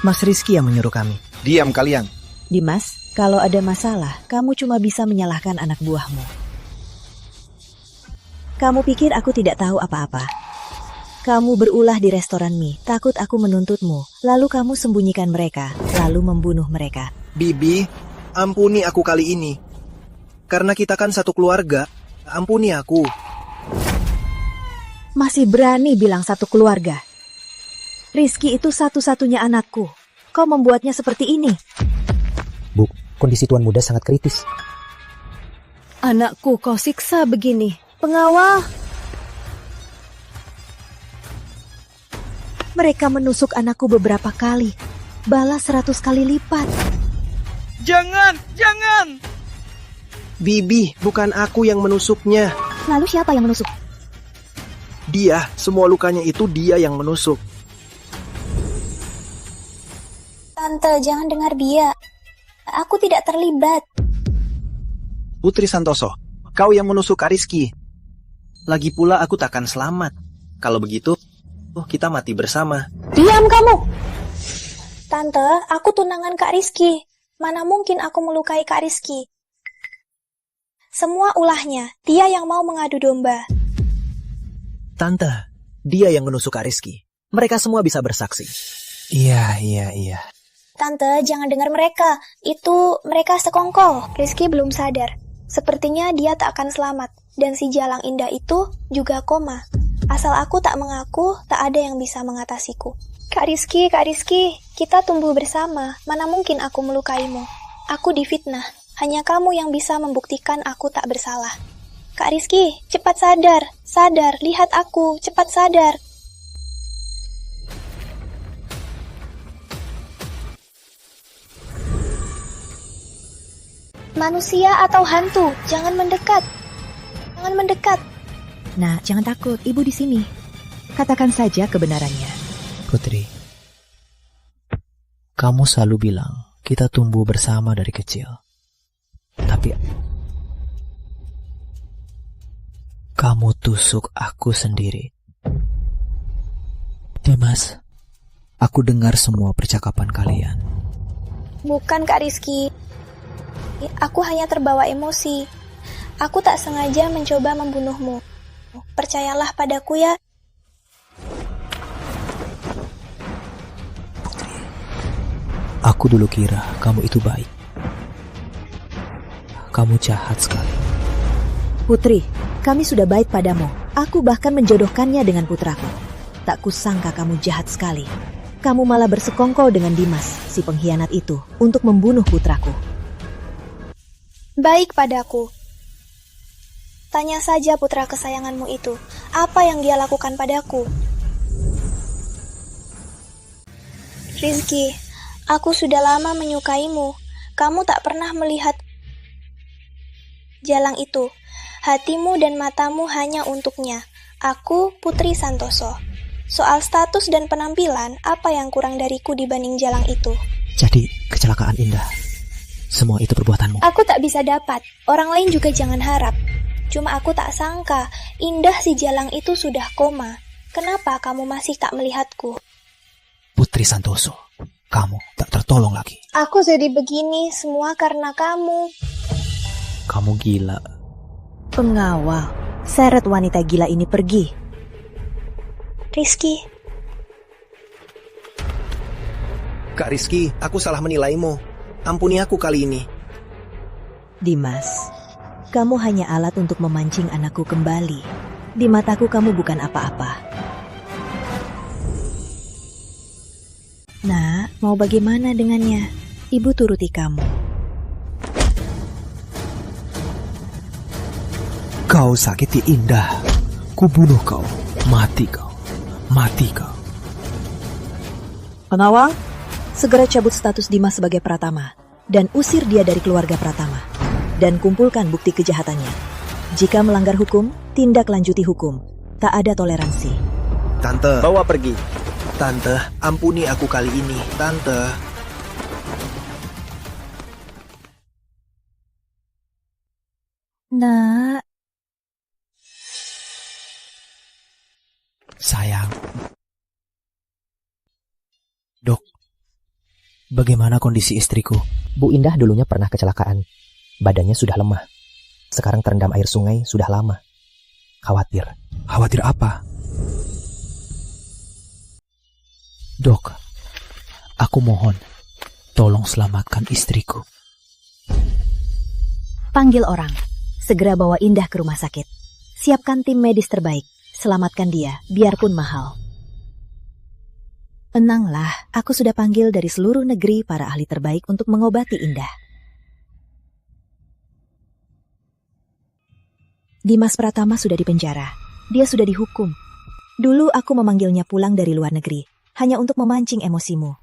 Mas Rizky yang menyuruh kami. Diam kalian. Dimas, kalau ada masalah, kamu cuma bisa menyalahkan anak buahmu. Kamu pikir aku tidak tahu apa-apa? Kamu berulah di restoran mie, takut aku menuntutmu, lalu kamu sembunyikan mereka, lalu membunuh mereka. Bibi, ampuni aku kali ini. Karena kita kan satu keluarga, ampuni aku. Masih berani bilang satu keluarga? Rizky itu satu-satunya anakku. Kau membuatnya seperti ini. Bu, kondisi Tuan Muda sangat kritis. Anakku kau siksa begini. Pengawal. Mereka menusuk anakku beberapa kali. Balas 100 kali lipat. Jangan! Bibi, bukan aku yang menusuknya. Lalu siapa yang menusuk? Dia, semua lukanya itu dia yang menusuk. Tante, jangan dengar dia. Aku tidak terlibat. Putri Santoso, kau yang menusuk Kak Rizky. Lagi pula aku takkan selamat. Kalau begitu, kita mati bersama. Diam kamu! Tante, aku tunangan Kak Rizky. Mana mungkin aku melukai Kak Rizky? Semua ulahnya, dia yang mau mengadu domba. Tante, dia yang menusuk Kak Rizky. Mereka semua bisa bersaksi. Iya. Tante, jangan dengar mereka. Itu mereka sekongkol. Rizky belum sadar. Sepertinya dia tak akan selamat. Dan si Jalang Indah itu juga koma. Asal aku tak mengaku, tak ada yang bisa mengatasiku. Kak Rizky, kita tumbuh bersama. Mana mungkin aku melukaimu? Aku difitnah. Hanya kamu yang bisa membuktikan aku tak bersalah. Kak Rizky, cepat sadar. Sadar, lihat aku. Cepat sadar. Manusia atau hantu, jangan mendekat. Jangan mendekat. Nah, jangan takut, ibu di sini. Katakan saja kebenarannya. Putri, kamu selalu bilang kita tumbuh bersama dari kecil. Tapi kamu tusuk aku sendiri. Dimas, aku dengar semua percakapan kalian. Bukan Kak Rizky. Aku hanya terbawa emosi. Aku tak sengaja mencoba membunuhmu. Percayalah padaku ya. Putri, aku dulu kira kamu itu baik. Kamu jahat sekali. Putri, kami sudah baik padamu. Aku bahkan menjodohkannya dengan putraku. Tak kusangka kamu jahat sekali. Kamu malah bersekongkol dengan Dimas, si pengkhianat itu, untuk membunuh putraku. Baik padaku. Tanya saja putra kesayanganmu itu, apa yang dia lakukan padaku? Rizky, aku sudah lama menyukaimu. Kamu tak pernah melihat Jalang itu. Hatimu dan matamu hanya untuknya. Aku Putri Santoso. Soal status dan penampilan, apa yang kurang dariku dibanding Jalang itu? Jadi, kecelakaan Indah. Semua itu perbuatanmu. Aku tak bisa dapat. Orang lain juga jangan harap. Cuma aku tak sangka, Indah si Jalang itu sudah koma. Kenapa kamu masih tak melihatku? Putri Santoso, kamu tak tertolong lagi. Aku jadi begini semua karena kamu. Kamu gila. Pengawal, seret wanita gila ini pergi. Rizky. Kak Rizky, aku salah menilaimu. Ampuni aku kali ini. Dimas, kamu hanya alat untuk memancing anakku kembali. Di mataku kamu bukan apa-apa. Nak, mau bagaimana dengannya? Ibu turuti kamu. Kau sakiti Indah. Kubunuh kau. Mati kau. Mati kau. Pengawal, segera cabut status Dimas sebagai Pratama dan usir dia dari keluarga Pratama. Dan kumpulkan bukti kejahatannya. Jika melanggar hukum, tindak lanjuti hukum. Tak ada toleransi. Tante, Bawa pergi. Tante, ampuni aku kali ini. Tante. Nak. Sayang. Dok, bagaimana kondisi istriku? Bu Indah dulunya pernah kecelakaan. Badannya sudah lemah. Sekarang terendam air sungai sudah lama. Khawatir. Khawatir apa? Dok, aku mohon, tolong selamatkan istriku. Panggil orang. Segera bawa Indah ke rumah sakit. Siapkan tim medis terbaik. Selamatkan dia, biarpun mahal. Tenanglah, aku sudah panggil dari seluruh negeri para ahli terbaik untuk mengobati Indah. Dimas Pratama sudah dipenjara. Dia sudah dihukum. Dulu aku memanggilnya pulang dari luar negeri, hanya untuk memancing emosimu.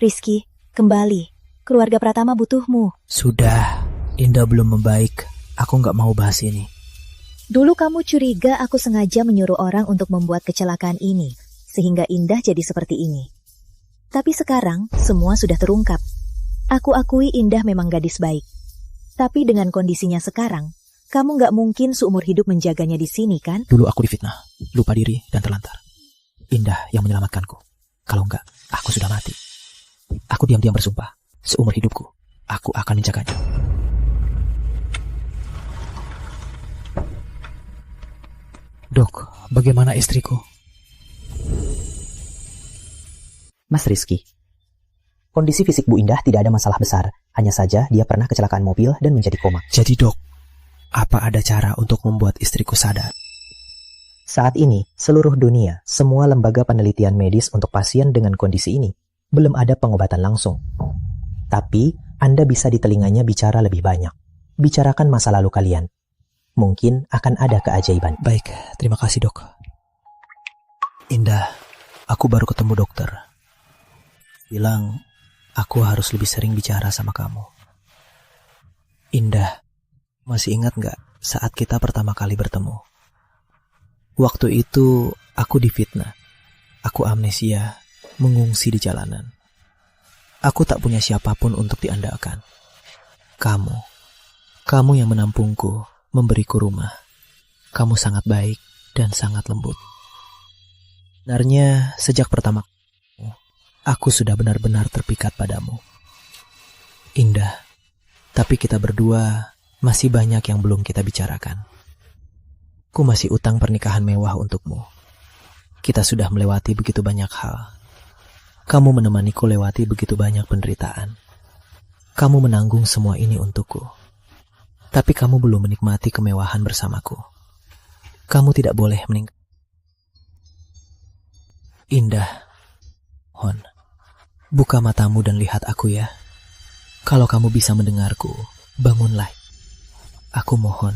Rizky, kembali. Keluarga Pratama butuhmu. Sudah, Indah belum membaik. Aku nggak mau bahas ini. Dulu kamu curiga aku sengaja menyuruh orang untuk membuat kecelakaan ini, sehingga Indah jadi seperti ini. Tapi sekarang, semua sudah terungkap. Aku akui Indah memang gadis baik. Tapi dengan kondisinya sekarang, kamu nggak mungkin seumur hidup menjaganya di sini, kan? Dulu aku difitnah, lupa diri, dan terlantar. Indah yang menyelamatkanku. Kalau enggak, aku sudah mati. Aku diam-diam bersumpah, seumur hidupku, aku akan menjaganya. Dok, bagaimana istriku? Mas Rizky, kondisi fisik Bu Indah tidak ada masalah besar. Hanya saja dia pernah kecelakaan mobil dan menjadi koma. Jadi dok, apa ada cara untuk membuat istriku sadar? Saat ini, seluruh dunia, semua lembaga penelitian medis untuk pasien dengan kondisi ini, belum ada pengobatan langsung. Tapi, Anda bisa di telinganya bicara lebih banyak. Bicarakan masa lalu kalian. Mungkin akan ada keajaiban. Baik, terima kasih dok. Indah, aku baru ketemu dokter. Bilang, aku harus lebih sering bicara sama kamu. Indah, masih ingat gak saat kita pertama kali bertemu? Waktu itu, aku difitnah. Aku amnesia, mengungsi di jalanan. Aku tak punya siapapun untuk diandalkan. Kamu yang menampungku, memberiku rumah. Kamu sangat baik dan sangat lembut. Sebenarnya, sejak pertama aku sudah benar-benar terpikat padamu. Indah, tapi kita berdua masih banyak yang belum kita bicarakan. Aku masih utang pernikahan mewah untukmu. Kita sudah melewati begitu banyak hal. Kamu menemaniku lewati begitu banyak penderitaan. Kamu menanggung semua ini untukku. Tapi kamu belum menikmati kemewahan bersamaku. Kamu tidak boleh meninggal. Indah, Hon, buka matamu dan lihat aku ya. Kalau kamu bisa mendengarku, bangunlah. Aku mohon.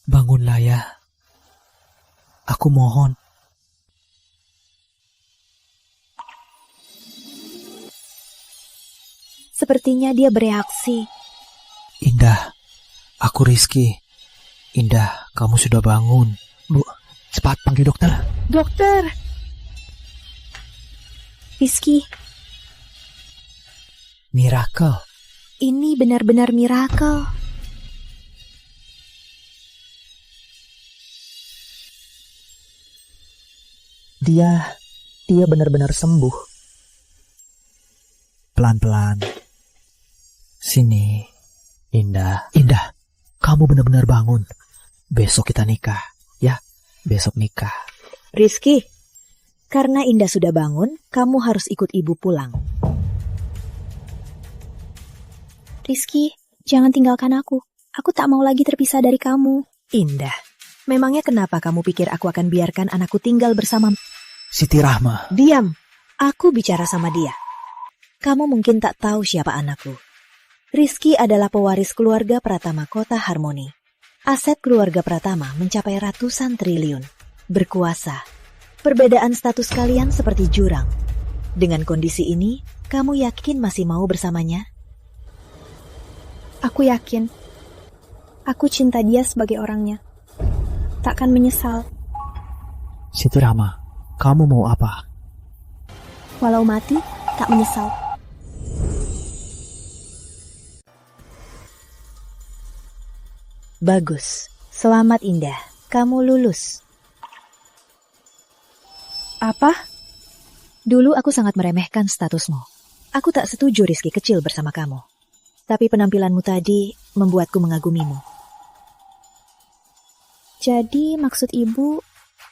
Bangunlah ya. Aku mohon. Sepertinya dia bereaksi. Indah, aku Rizky. Indah, kamu sudah bangun. Bu, cepat panggil dokter. Dokter! Rizky, miracle. Ini benar-benar miracle. Dia benar-benar sembuh. Pelan-pelan. Sini, Indah. Indah, kamu benar-benar bangun. Besok kita nikah, ya? Besok nikah. Rizky, karena Indah sudah bangun, kamu harus ikut ibu pulang. Rizky, jangan tinggalkan aku. Aku tak mau lagi terpisah dari kamu. Indah, memangnya kenapa kamu pikir aku akan biarkan anakku tinggal bersama Siti Rahma? Diam, aku bicara sama dia. Kamu mungkin tak tahu siapa anakku. Rizky adalah pewaris keluarga Pratama Kota Harmoni. Aset keluarga Pratama mencapai ratusan triliun. Berkuasa. Perbedaan status kalian seperti jurang. Dengan kondisi ini, kamu yakin masih mau bersamanya? Aku yakin. Aku cinta dia sebagai orangnya. Takkan menyesal. Siti Rahma, kamu mau apa? Walau mati, tak menyesal. Bagus. Selamat Indah. Kamu lulus. Apa? Dulu aku sangat meremehkan statusmu. Aku tak setuju Rizky kecil bersama kamu. Tapi penampilanmu tadi membuatku mengagumimu. Jadi maksud ibu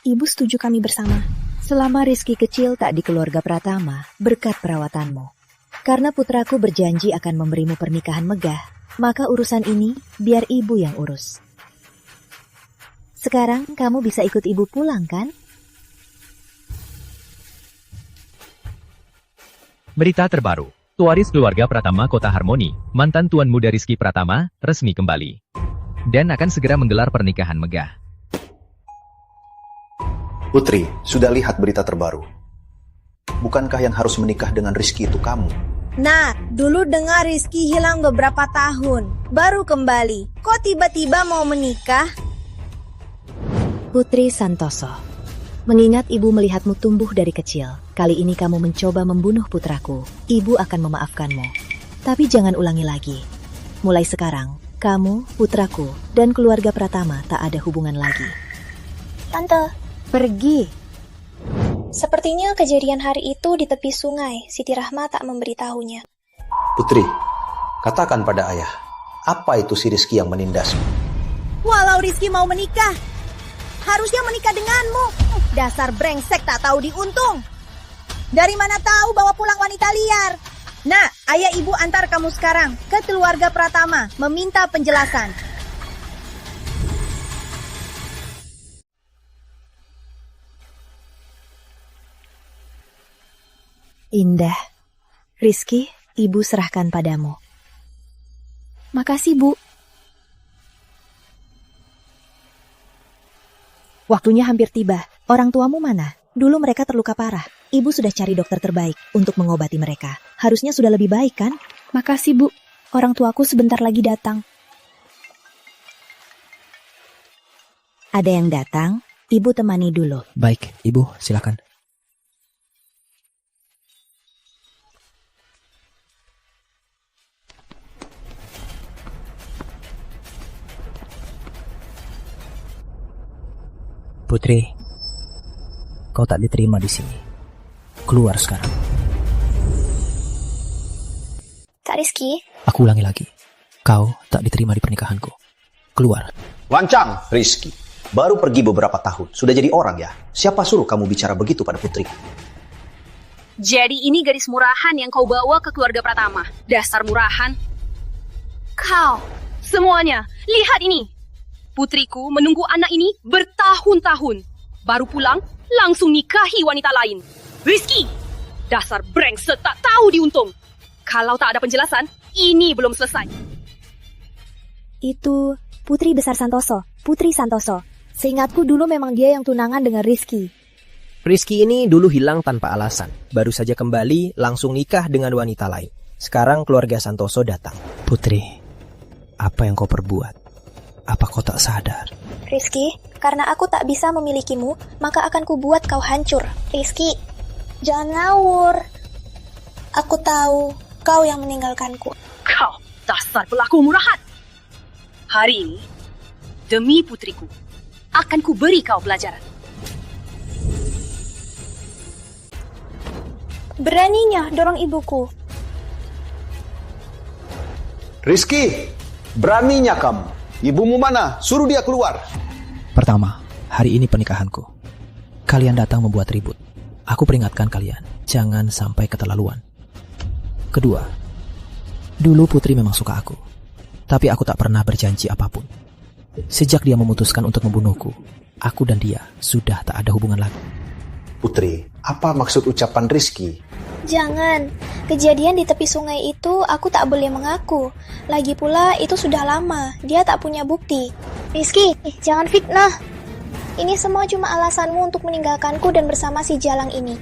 setuju kami bersama? Selama Rizky kecil tak di keluarga Pratama berkat perawatanmu. Karena putraku berjanji akan memberimu pernikahan megah, maka urusan ini biar ibu yang urus. Sekarang kamu bisa ikut ibu pulang, kan? Berita terbaru. Pewaris keluarga Pratama Kota Harmoni, mantan Tuan Muda Rizky Pratama, resmi kembali. Dan akan segera menggelar pernikahan megah. Putri, sudah lihat berita terbaru. Bukankah yang harus menikah dengan Rizky itu kamu? Nah, dulu dengar Rizky hilang beberapa tahun, baru kembali. Kok tiba-tiba mau menikah? Putri Santoso, Mengingat ibu melihatmu tumbuh dari kecil, kali ini kamu mencoba membunuh putraku. Ibu akan memaafkanmu. Tapi jangan ulangi lagi. Mulai sekarang, kamu, putraku, dan keluarga Pratama tak ada hubungan lagi. Tante, Pergi. sepertinya kejadian hari itu di tepi sungai. Siti Rahma tak memberitahunya. Putri, katakan pada ayah, apa itu si Rizky yang menindasmu? Walau Rizky mau menikah, harusnya menikah denganmu. Dasar brengsek tak tahu diuntung. Dari mana tahu bawa pulang wanita liar? Nah, ayah ibu antar kamu sekarang ke keluarga Pratama meminta penjelasan. Indah. Rizky, ibu serahkan padamu. Makasih, Bu. Waktunya hampir tiba. Orang tuamu mana? Dulu mereka terluka parah. Ibu sudah cari dokter terbaik untuk mengobati mereka. Harusnya sudah lebih baik, kan? Makasih, Bu. Orang tuaku sebentar lagi datang. Ada yang datang, ibu temani dulu. Baik, Ibu, silakan. Putri, kau tak diterima di sini. Keluar sekarang. Kak Rizky, Aku ulangi lagi. Kau tak diterima di pernikahanku. Keluar. Lancang, Rizky. Baru pergi beberapa tahun, sudah jadi orang ya? Siapa suruh kamu bicara begitu pada putri? Jadi ini gadis murahan yang kau bawa ke keluarga Pratama. Dasar murahan. Kau, semuanya, lihat ini. Putriku menunggu anak ini bertahun-tahun. Baru pulang, langsung nikahi wanita lain. Rizky, dasar brengsek tak tahu diuntung. Kalau tak ada penjelasan, ini belum selesai. Itu Putri Besar Santoso, Putri Santoso. Seingatku dulu memang dia yang tunangan dengan Rizky. Rizky ini dulu hilang tanpa alasan. Baru saja kembali langsung nikah dengan wanita lain. Sekarang keluarga Santoso datang. Putri, apa yang kau perbuat? Apa kau tak sadar? Rizky, karena aku tak bisa memilikimu, maka akan kubuat kau hancur. Rizky, jangan ngawur. Aku tahu kau yang meninggalkanku. Kau, dasar pelaku murahan. Hari ini, demi putriku, akan kuberi kau pelajaran. Beraninya dorong ibuku. Rizky, beraninya kamu. Ibumu mana? Suruh dia keluar. Pertama, hari ini pernikahanku. Kalian datang membuat ribut. Aku peringatkan kalian, jangan sampai keterlaluan. Kedua, dulu Putri memang suka aku. Tapi aku tak pernah berjanji apapun. Sejak dia memutuskan untuk membunuhku, aku dan dia sudah tak ada hubungan lagi. Putri, apa maksud ucapan Rizky? Jangan. Kejadian di tepi sungai itu aku tak boleh mengaku. Lagi pula itu sudah lama. Dia tak punya bukti. Rizky, jangan fitnah. Ini semua cuma alasanmu untuk meninggalkanku dan bersama si Jalang ini.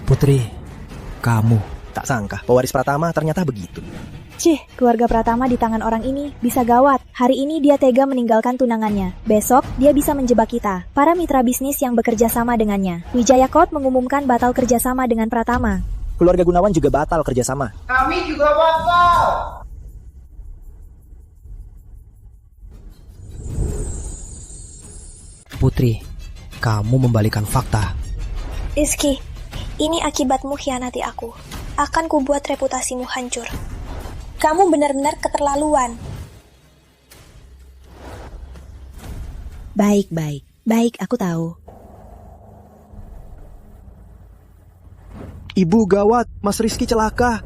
Putri, kamu. Tak sangka, pewaris Pratama ternyata begitu. Cih, keluarga Pratama di tangan orang ini bisa gawat. Hari ini dia tega meninggalkan tunangannya. Besok, dia bisa menjebak kita, para mitra bisnis yang bekerja sama dengannya. Wijaya Corp mengumumkan batal kerjasama dengan Pratama. Keluarga Gunawan juga batal kerjasama. Kami juga batal. Putri, kamu membalikan fakta. Rizky, ini akibatmu khianati aku. Akan kubuat reputasimu hancur. Kamu benar-benar keterlaluan. Baik, aku tahu. Ibu gawat, Mas Rizky celaka.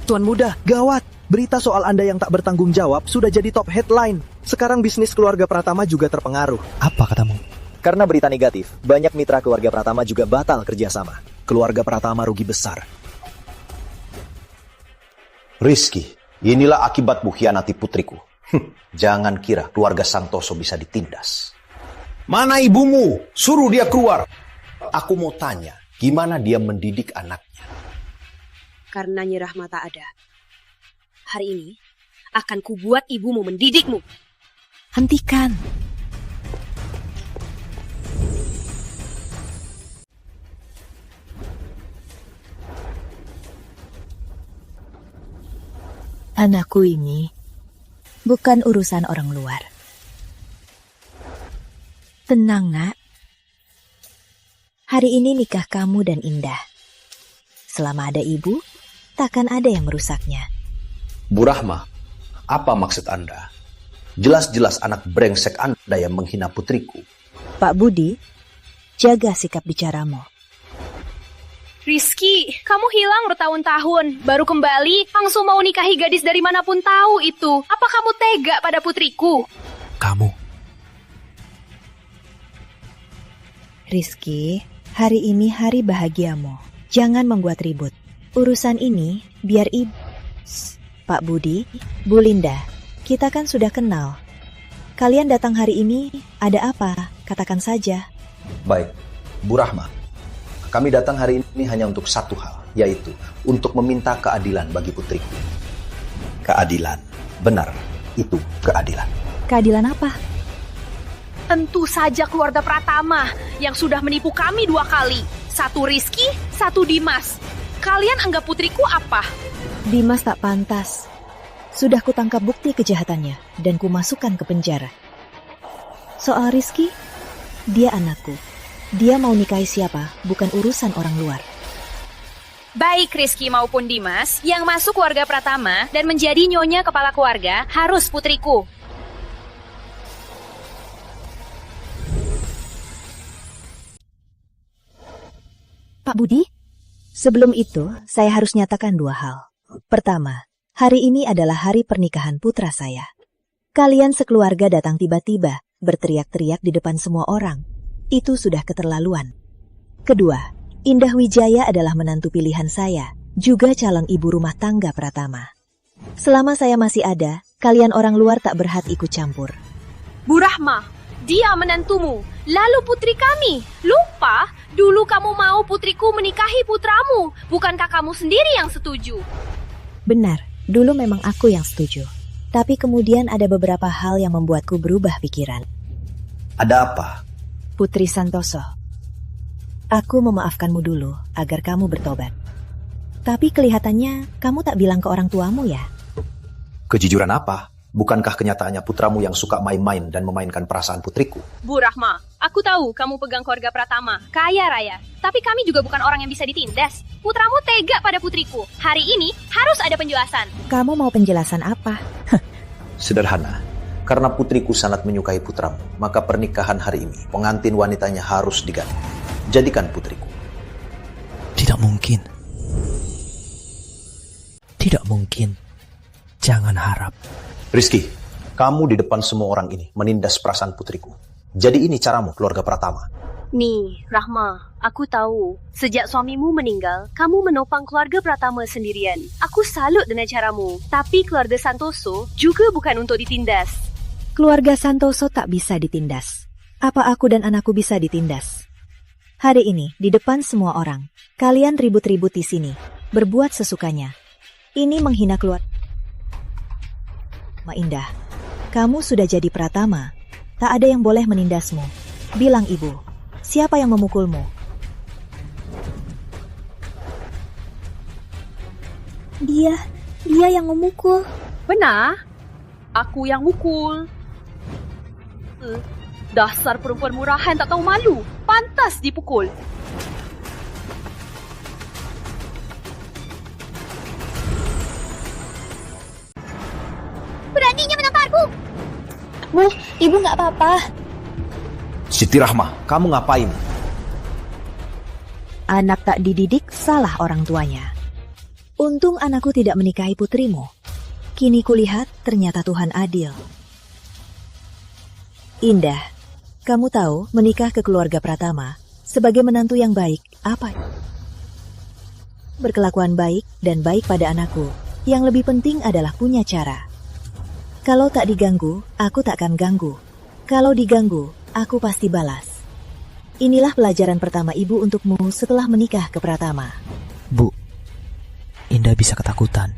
Tuan Muda, gawat. Berita soal Anda yang tak bertanggung jawab sudah jadi top headline. Sekarang bisnis keluarga Pratama juga terpengaruh. Apa katamu? Karena berita negatif, banyak mitra keluarga Pratama juga batal kerjasama. Keluarga Pratama rugi besar. Rizky, inilah akibatmu khianati putriku. Jangan kira keluarga Santoso bisa ditindas. Mana ibumu? Suruh dia keluar. Aku mau tanya, Gimana dia mendidik anaknya? Karena Nyi Rahma tak ada. Hari ini akan kubuat ibumu mendidikmu. Hentikan. Anakku ini bukan urusan orang luar. Tenang, Nak. Hari ini nikah kamu dan Indah. Selama ada ibu, takkan ada yang merusaknya. Bu Rahma, apa maksud Anda? Jelas-jelas anak brengsek Anda yang menghina putriku. Pak Budi, jaga sikap bicaramu. Rizky, kamu hilang bertahun-tahun, baru kembali langsung mau nikahi gadis dari manapun tahu itu. Apa kamu tega pada putriku? Kamu. Rizky, hari ini hari bahagiamu. Jangan membuat ribut. Urusan ini biar ibu... Pak Budi, Bu Linda, kita kan sudah kenal. Kalian datang hari ini, ada apa? Katakan saja. Baik, Bu Rahma. Kami datang hari ini hanya untuk satu hal, yaitu untuk meminta keadilan bagi putriku. Keadilan. Benar, itu keadilan. Keadilan apa? Tentu saja keluarga Pratama yang sudah menipu kami 2 kali. Satu Rizky, satu Dimas. Kalian anggap putriku apa? Dimas tak pantas. Sudah kutangkap bukti kejahatannya dan kumasukkan ke penjara. Soal Rizky, dia anakku. Dia mau nikahi siapa, bukan urusan orang luar. Baik Rizky maupun Dimas, yang masuk keluarga Pratama dan menjadi nyonya kepala keluarga harus putriku. Pak Budi, sebelum itu saya harus nyatakan 2 hal. Pertama, hari ini adalah hari pernikahan putra saya. Kalian sekeluarga datang tiba-tiba, berteriak-teriak di depan semua orang. Itu sudah keterlaluan. Kedua, Indah Wijaya adalah menantu pilihan saya, juga calon ibu rumah tangga Pratama. Selama saya masih ada, kalian orang luar tak berhak ikut campur. Bu Rahma, dia menantumu, lalu putri kami. Lupa, dulu kamu mau putriku menikahi putramu, bukankah kamu sendiri yang setuju? Benar, dulu memang aku yang setuju. Tapi kemudian ada beberapa hal yang membuatku berubah pikiran. Ada apa? Putri Santoso, aku memaafkanmu dulu agar kamu bertobat. Tapi kelihatannya kamu tak bilang ke orang tuamu ya? Kejujuran apa? Bukankah kenyataannya putramu yang suka main-main dan memainkan perasaan putriku? Bu Rahma, aku tahu kamu pegang keluarga Pratama, kaya raya. Tapi kami juga bukan orang yang bisa ditindas. Putramu tega pada putriku. Hari ini harus ada penjelasan. Kamu mau penjelasan apa? Sederhana. Karena putriku sangat menyukai putramu, maka pernikahan hari ini pengantin wanitanya harus diganti. Jadikan putriku. Tidak mungkin. Tidak mungkin. Jangan harap. Rizky, kamu di depan semua orang ini menindas perasaan putriku. Jadi ini caramu, keluarga Pratama. Nih, Rahma, aku tahu. Sejak suamimu meninggal, kamu menopang keluarga Pratama sendirian. Aku salut dengan caramu. Tapi keluarga Santoso juga bukan untuk ditindas. Keluarga Santoso tak bisa ditindas. Apa aku dan anakku bisa ditindas? Hari ini, di depan semua orang, kalian ribut-ribut di sini, berbuat sesukanya. Ini menghina keluarga. Ma Indah, kamu sudah jadi Pratama. Tak ada yang boleh menindasmu. Bilang ibu, siapa yang memukulmu? Dia yang memukul. Benar, aku yang mukul. Dasar perempuan murahan tak tahu malu. Pantas dipukul. Beraninya menamparku. Bu, ibu nggak apa-apa. Siti Rahma, kamu ngapain? Anak tak dididik salah orang tuanya. Untung anakku tidak menikahi putrimu. Kini kulihat ternyata Tuhan adil. Indah, kamu tahu menikah ke keluarga Pratama sebagai menantu yang baik apa? Berkelakuan baik dan baik pada anakku. Yang lebih penting adalah punya cara. Kalau tak diganggu, aku tak akan ganggu. Kalau diganggu, aku pasti balas. inilah pelajaran pertama ibu untukmu setelah menikah ke Pratama. Bu, Indah bisa ketakutan.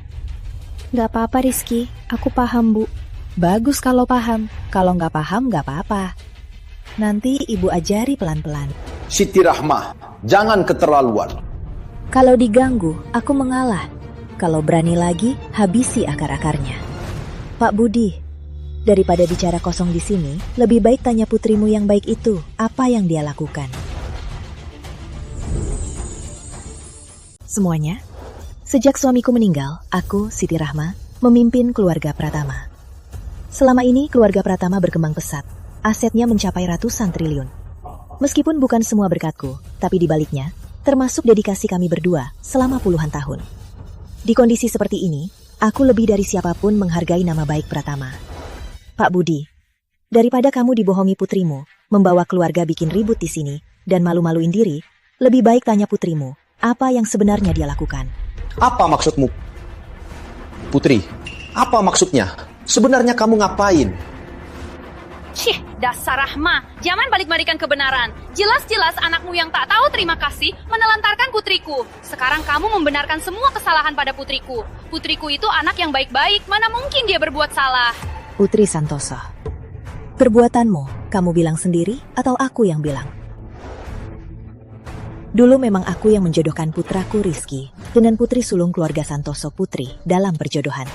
Gak apa-apa Rizky, aku paham Bu. Bagus kalau paham, kalau nggak paham nggak apa-apa. Nanti ibu ajari pelan-pelan. Siti Rahmah, jangan keterlaluan. Kalau diganggu, aku mengalah. Kalau berani lagi, habisi akar-akarnya. Pak Budi, daripada bicara kosong di sini, lebih baik tanya putrimu yang baik itu, apa yang dia lakukan. Semuanya, sejak suamiku meninggal, aku, Siti Rahma, memimpin keluarga Pratama. Selama ini keluarga Pratama berkembang pesat, asetnya mencapai ratusan triliun. Meskipun bukan semua berkatku, tapi di baliknya, termasuk dedikasi kami berdua selama puluhan tahun. Di kondisi seperti ini, aku lebih dari siapapun menghargai nama baik Pratama. Pak Budi, daripada kamu dibohongi putrimu, membawa keluarga bikin ribut di sini, dan malu-maluin diri, lebih baik tanya putrimu, apa yang sebenarnya dia lakukan. Apa maksudmu? Putri, apa maksudnya? Sebenarnya kamu ngapain? Cih, dasar Rahma, jangan balik-balikan kebenaran. Jelas-jelas anakmu yang tak tahu terima kasih menelantarkan putriku. Sekarang kamu membenarkan semua kesalahan pada putriku. Putriku itu anak yang baik-baik, mana mungkin dia berbuat salah. Putri Santoso, perbuatanmu kamu bilang sendiri atau aku yang bilang? Dulu memang aku yang menjodohkan putraku Rizky dengan putri sulung keluarga Santoso Putri dalam perjodohan.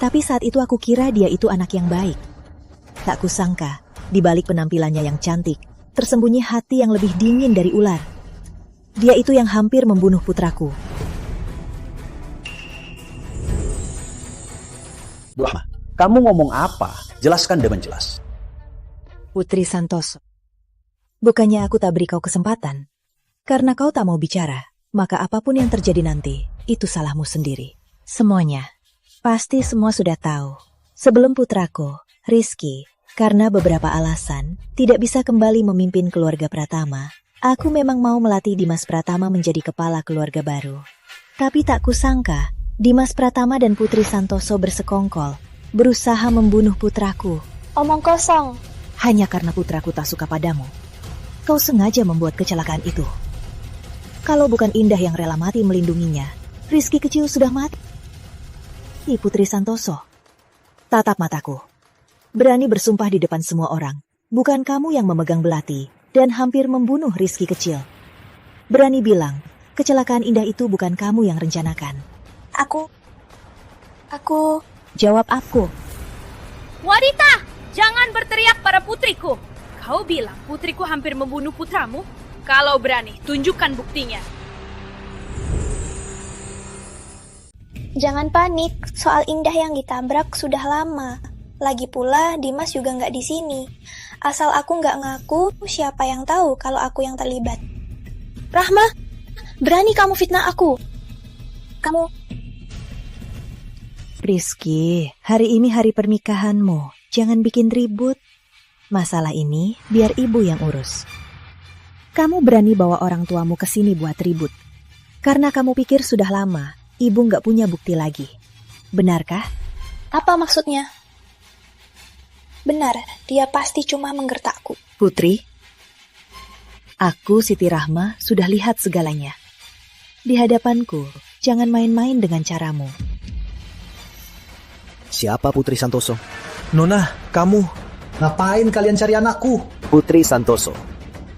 Tapi saat itu aku kira dia itu anak yang baik. Tak kusangka, di balik penampilannya yang cantik, tersembunyi hati yang lebih dingin dari ular. Dia itu yang hampir membunuh putraku. Rahma, kamu ngomong apa? Jelaskan dengan jelas. Putri Santoso, bukannya aku tak beri kau kesempatan. Karena kau tak mau bicara, maka apapun yang terjadi nanti, itu salahmu sendiri. Semuanya, pasti semua sudah tahu. Sebelum putraku, Rizky, karena beberapa alasan, tidak bisa kembali memimpin keluarga Pratama, aku memang mau melatih Dimas Pratama menjadi kepala keluarga baru. Tapi tak kusangka, Dimas Pratama dan Putri Santoso bersekongkol, berusaha membunuh putraku. Omong kosong. Hanya karena putraku tak suka padamu. Kau sengaja membuat kecelakaan itu. Kalau bukan Indah yang rela mati melindunginya, Rizky kecil sudah mati. Putri Santoso, tatap mataku. Berani bersumpah di depan semua orang, bukan kamu yang memegang belati dan hampir membunuh Rizky kecil. Berani bilang, kecelakaan Indah itu bukan kamu yang rencanakan. Aku... Jawab aku. Wanita, jangan berteriak pada putriku. Kau bilang putriku hampir membunuh putramu? Kalau berani, tunjukkan buktinya. Jangan panik, soal Indah yang ditabrak sudah lama. Lagi pula, Dimas juga nggak di sini. Asal aku nggak ngaku, siapa yang tahu kalau aku yang terlibat. Rahma, berani kamu fitnah aku. Kamu... Rizky, hari ini hari pernikahanmu. Jangan bikin ribut. Masalah ini biar ibu yang urus. Kamu berani bawa orang tuamu ke sini buat ribut. Karena kamu pikir sudah lama, ibu nggak punya bukti lagi. Benarkah? Apa maksudnya? Benar, dia pasti cuma menggertakku. Putri, aku Siti Rahma sudah lihat segalanya. Di hadapanku, jangan main-main dengan caramu. Siapa Putri Santoso? Nona, kamu. Ngapain kalian cari anakku? Putri Santoso.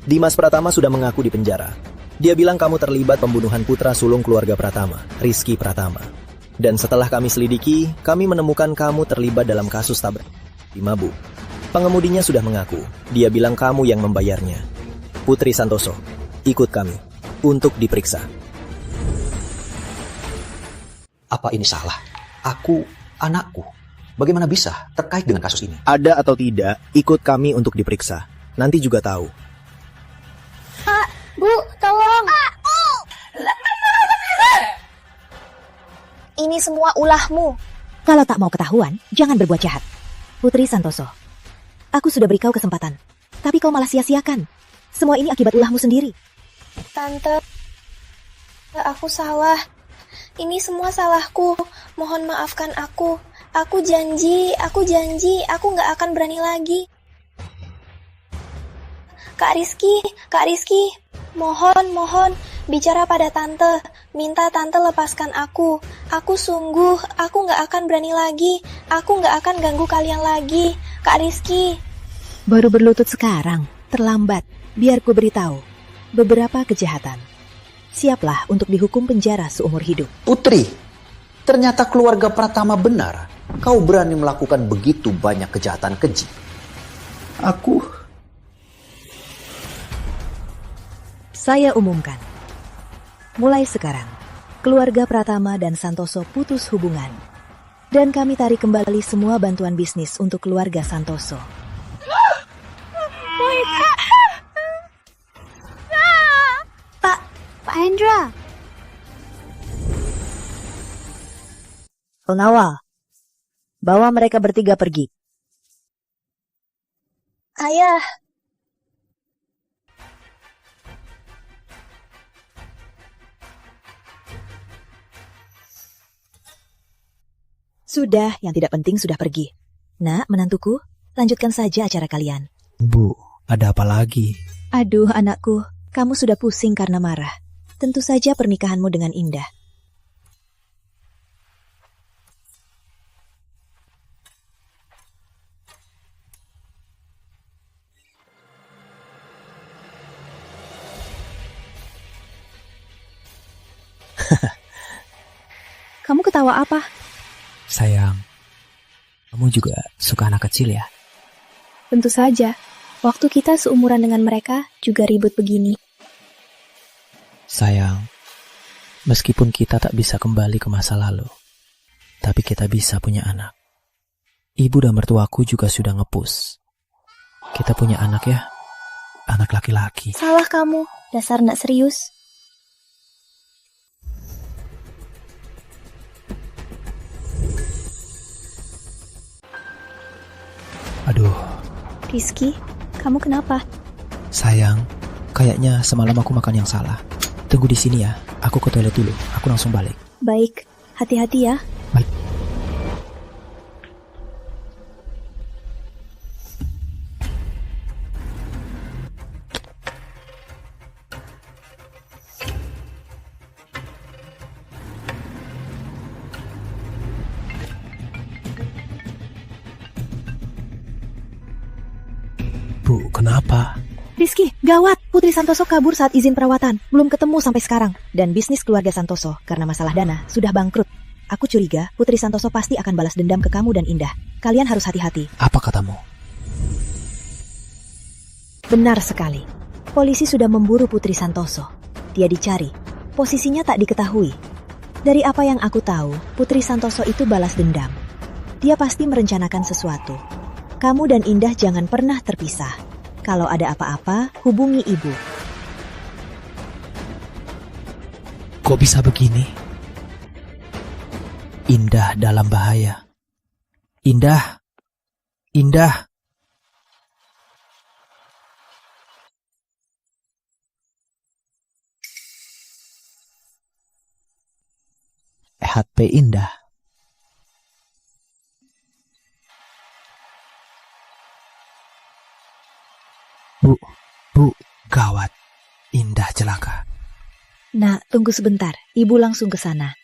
Dimas Pratama sudah mengaku di penjara. Dia bilang kamu terlibat pembunuhan putra sulung keluarga Pratama, Rizky Pratama. Dan setelah kami selidiki, kami menemukan kamu terlibat dalam kasus tabrak di Mabu. Pengemudinya sudah mengaku. Dia bilang kamu yang membayarnya. Putri Santoso, ikut kami untuk diperiksa. Apa ini salah? Aku, anakku. Bagaimana bisa terkait dengan kasus ini? Ada atau tidak, ikut kami untuk diperiksa. Nanti juga tahu. Bu, tolong. Ini semua ulahmu. Kalau tak mau ketahuan, jangan berbuat jahat. Putri Santoso, aku sudah beri kau kesempatan, tapi kau malah sia-siakan. Semua ini akibat ulahmu sendiri. Tante, aku salah. Ini semua salahku. Mohon maafkan aku. Aku janji, aku nggak akan berani lagi. Kak Rizky, mohon, bicara pada tante, minta tante lepaskan aku. Aku gak akan berani lagi, aku gak akan ganggu kalian lagi, Kak Rizky. Baru berlutut sekarang, terlambat, biar ku beritahu. Beberapa kejahatan. Siaplah untuk dihukum penjara seumur hidup. Putri, ternyata keluarga Pratama benar. Kau berani melakukan begitu banyak kejahatan keji. Saya umumkan. Mulai sekarang, keluarga Pratama dan Santoso putus hubungan. Dan kami tarik kembali semua bantuan bisnis untuk keluarga Santoso. Pak Hendra. Pengawal, bawa mereka bertiga pergi. Ayah. Sudah, yang tidak penting sudah pergi. Nak, menantuku, lanjutkan saja acara kalian. Bu, ada apa lagi? Aduh, anakku, kamu sudah pusing karena marah. Tentu saja pernikahanmu dengan Indah. Kamu ketawa apa? Sayang, kamu juga suka anak kecil ya? Tentu saja. Waktu kita seumuran dengan mereka juga ribut begini. Sayang, meskipun kita tak bisa kembali ke masa lalu, tapi kita bisa punya anak. Ibu dan mertuaku juga sudah ngepus. Kita punya anak ya, anak laki-laki. Salah kamu, dasar nggak serius. Aduh. Rizky, kamu kenapa? Sayang, kayaknya semalam aku makan yang salah. Tunggu di sini ya, aku ke toilet dulu. Aku langsung balik. Baik, hati-hati ya. Baik. Bu, kenapa? Rizky, gawat! Putri Santoso kabur saat izin perawatan. Belum ketemu sampai sekarang. Dan bisnis keluarga Santoso, karena masalah dana, sudah bangkrut. Aku curiga Putri Santoso pasti akan balas dendam ke kamu dan Indah. Kalian harus hati-hati. Apa katamu? Benar sekali. Polisi sudah memburu Putri Santoso. Dia dicari. Posisinya tak diketahui. Dari apa yang aku tahu, Putri Santoso itu balas dendam. Dia pasti merencanakan sesuatu. Kamu dan Indah jangan pernah terpisah. Kalau ada apa-apa, hubungi ibu. Kok bisa begini? Indah dalam bahaya. Indah. HP Indah. Bu, gawat. Indah celaka. Nak, tunggu sebentar. Ibu langsung ke sana.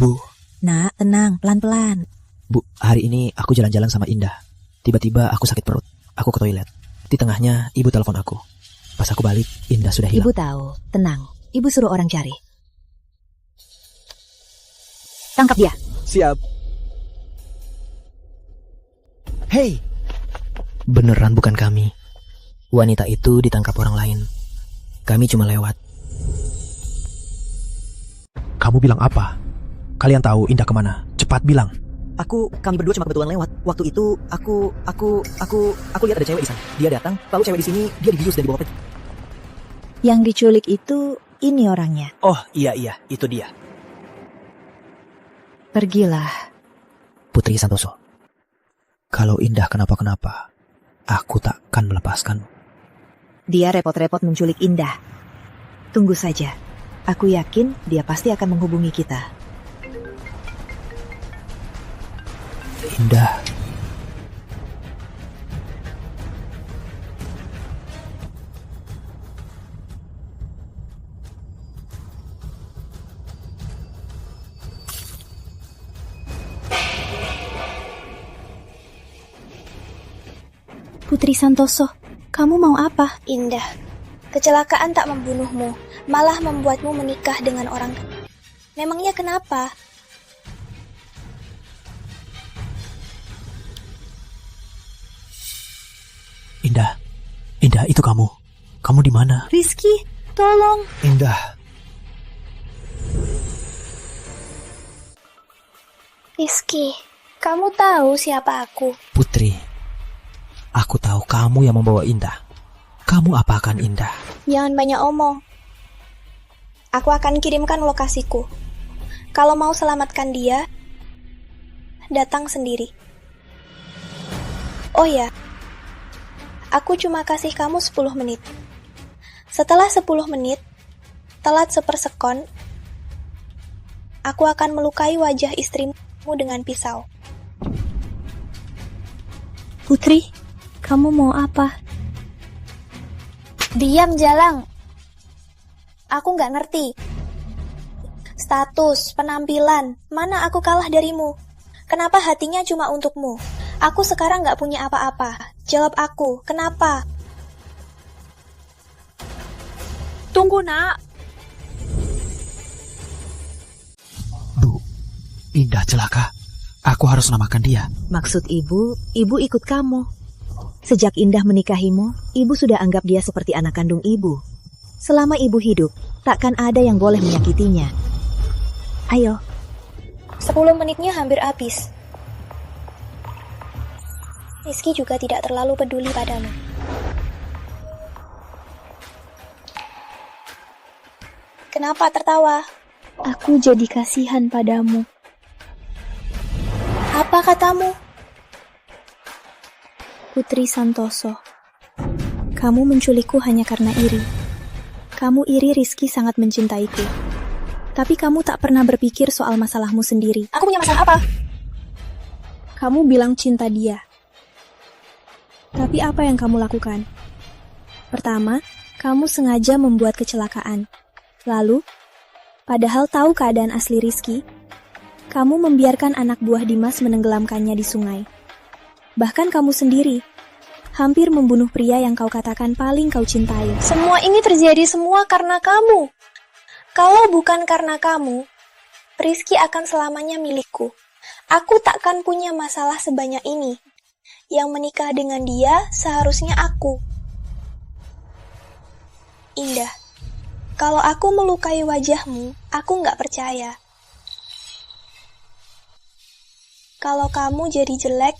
Bu. Nak, tenang, pelan-pelan. Bu, hari ini aku jalan-jalan sama Indah. Tiba-tiba aku sakit perut. Aku ke toilet. Di tengahnya, ibu telepon aku. Pas aku balik, Indah sudah hilang. Ibu tahu, tenang. Ibu suruh orang cari. Tangkap dia. Siap. Hei! Beneran bukan kami. Wanita itu ditangkap orang lain. Kami cuma lewat. Kamu bilang apa? Kalian tahu Indah kemana? Cepat bilang. Kami berdua cuma kebetulan lewat. Waktu itu, aku lihat ada cewek di sana. Dia datang, lalu cewek di sini, dia dibius dan dibawa pergi. Yang diculik itu, ini orangnya. Oh, iya, itu dia. Pergilah. Putri Santoso, kalau Indah kenapa-kenapa, aku takkan melepaskanmu. Dia repot-repot menculik Indah. Tunggu saja. Aku yakin dia pasti akan menghubungi kita. Indah. Putri Santoso, kamu mau apa? Indah, kecelakaan tak membunuhmu, malah membuatmu menikah dengan orang. Memangnya kenapa? Indah, Indah, itu kamu. Kamu di mana? Rizky, tolong. Indah. Rizky, kamu tahu siapa aku? Putri, aku tahu kamu yang membawa Indah. Kamu apakan Indah? Jangan banyak omong. Aku akan kirimkan lokasiku. Kalau mau selamatkan dia, datang sendiri. Oh ya, aku cuma kasih kamu 10 menit. Setelah 10 menit, telat sepersekon, aku akan melukai wajah istrimu dengan pisau. Putri, kamu mau apa? Diam, Jalang. Aku nggak ngerti. Status, penampilan, mana aku kalah darimu? Kenapa hatinya cuma untukmu? Aku sekarang nggak punya apa-apa. Jawab aku, kenapa? Tunggu, nak. Bu, Indah celaka. Aku harus namakan dia. Maksud ibu ikut kamu. Sejak Indah menikahimu, ibu sudah anggap dia seperti anak kandung ibu. Selama ibu hidup, takkan ada yang boleh menyakitinya. Ayo. 10 menitnya hampir habis. Rizky juga tidak terlalu peduli padamu. Kenapa tertawa? Aku jadi kasihan padamu. Apa katamu? Putri Santoso, kamu menculikku hanya karena iri. Kamu iri Rizky sangat mencintaiku. Tapi kamu tak pernah berpikir soal masalahmu sendiri. Aku punya masalah apa? Kamu bilang cinta dia. Tapi apa yang kamu lakukan? Pertama, kamu sengaja membuat kecelakaan. Lalu, padahal tahu keadaan asli Rizky, kamu membiarkan anak buah Dimas menenggelamkannya di sungai. Bahkan kamu sendiri hampir membunuh pria yang kau katakan paling kau cintai. Semua ini terjadi semua karena kamu. Kalau bukan karena kamu, Rizky akan selamanya milikku. Aku takkan punya masalah sebanyak ini. Yang menikah dengan dia seharusnya aku. Indah, kalau aku melukai wajahmu, aku nggak percaya. Kalau kamu jadi jelek,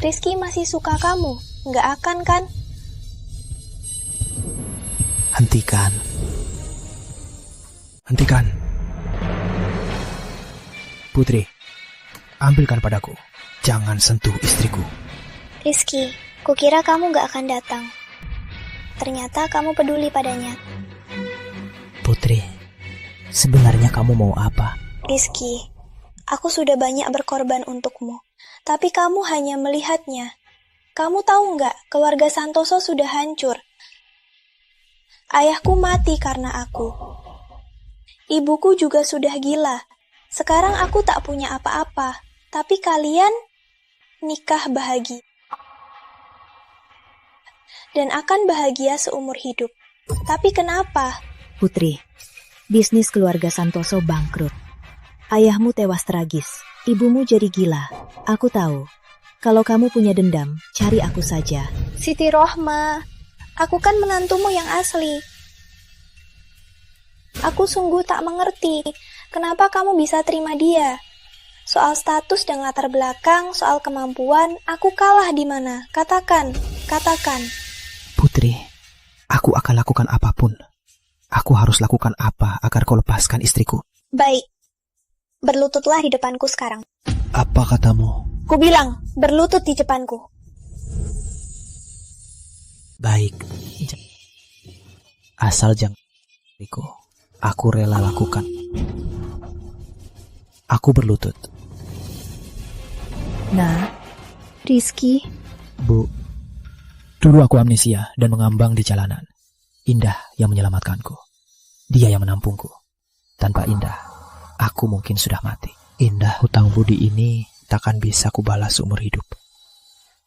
Rizky masih suka kamu, nggak akan kan? Hentikan. Hentikan. Putri, ambilkan padaku. Jangan sentuh istriku. Rizky, kukira kamu nggak akan datang. Ternyata kamu peduli padanya. Putri, sebenarnya kamu mau apa? Rizky, aku sudah banyak berkorban untukmu. Tapi kamu hanya melihatnya. Kamu tahu nggak, keluarga Santoso sudah hancur. Ayahku mati karena aku. Ibuku juga sudah gila. Sekarang aku tak punya apa-apa. Tapi kalian nikah bahagia. Dan akan bahagia seumur hidup. Tapi kenapa? Putri, bisnis keluarga Santoso bangkrut. Ayahmu tewas tragis. Ibumu jadi gila. Aku tahu. Kalau kamu punya dendam, cari aku saja. Siti Rohma, aku kan menantumu yang asli. Aku sungguh tak mengerti, kenapa kamu bisa terima dia. Soal status dan latar belakang, soal kemampuan, aku kalah di mana? Katakan, katakan. Putri, aku akan lakukan apapun. Aku harus lakukan apa agar kau lepaskan istriku? Baik, berlututlah di depanku sekarang. Apa katamu? Ku bilang, berlutut di depanku. Baik. Asal jangan istriku. Aku rela lakukan. Aku berlutut. Nah, Rizky. Bu, dulu aku amnesia dan mengambang di jalanan. Indah yang menyelamatkanku. Dia yang menampungku. Tanpa Indah, aku mungkin sudah mati. Indah, hutang budi ini takkan bisa kubalas seumur hidup.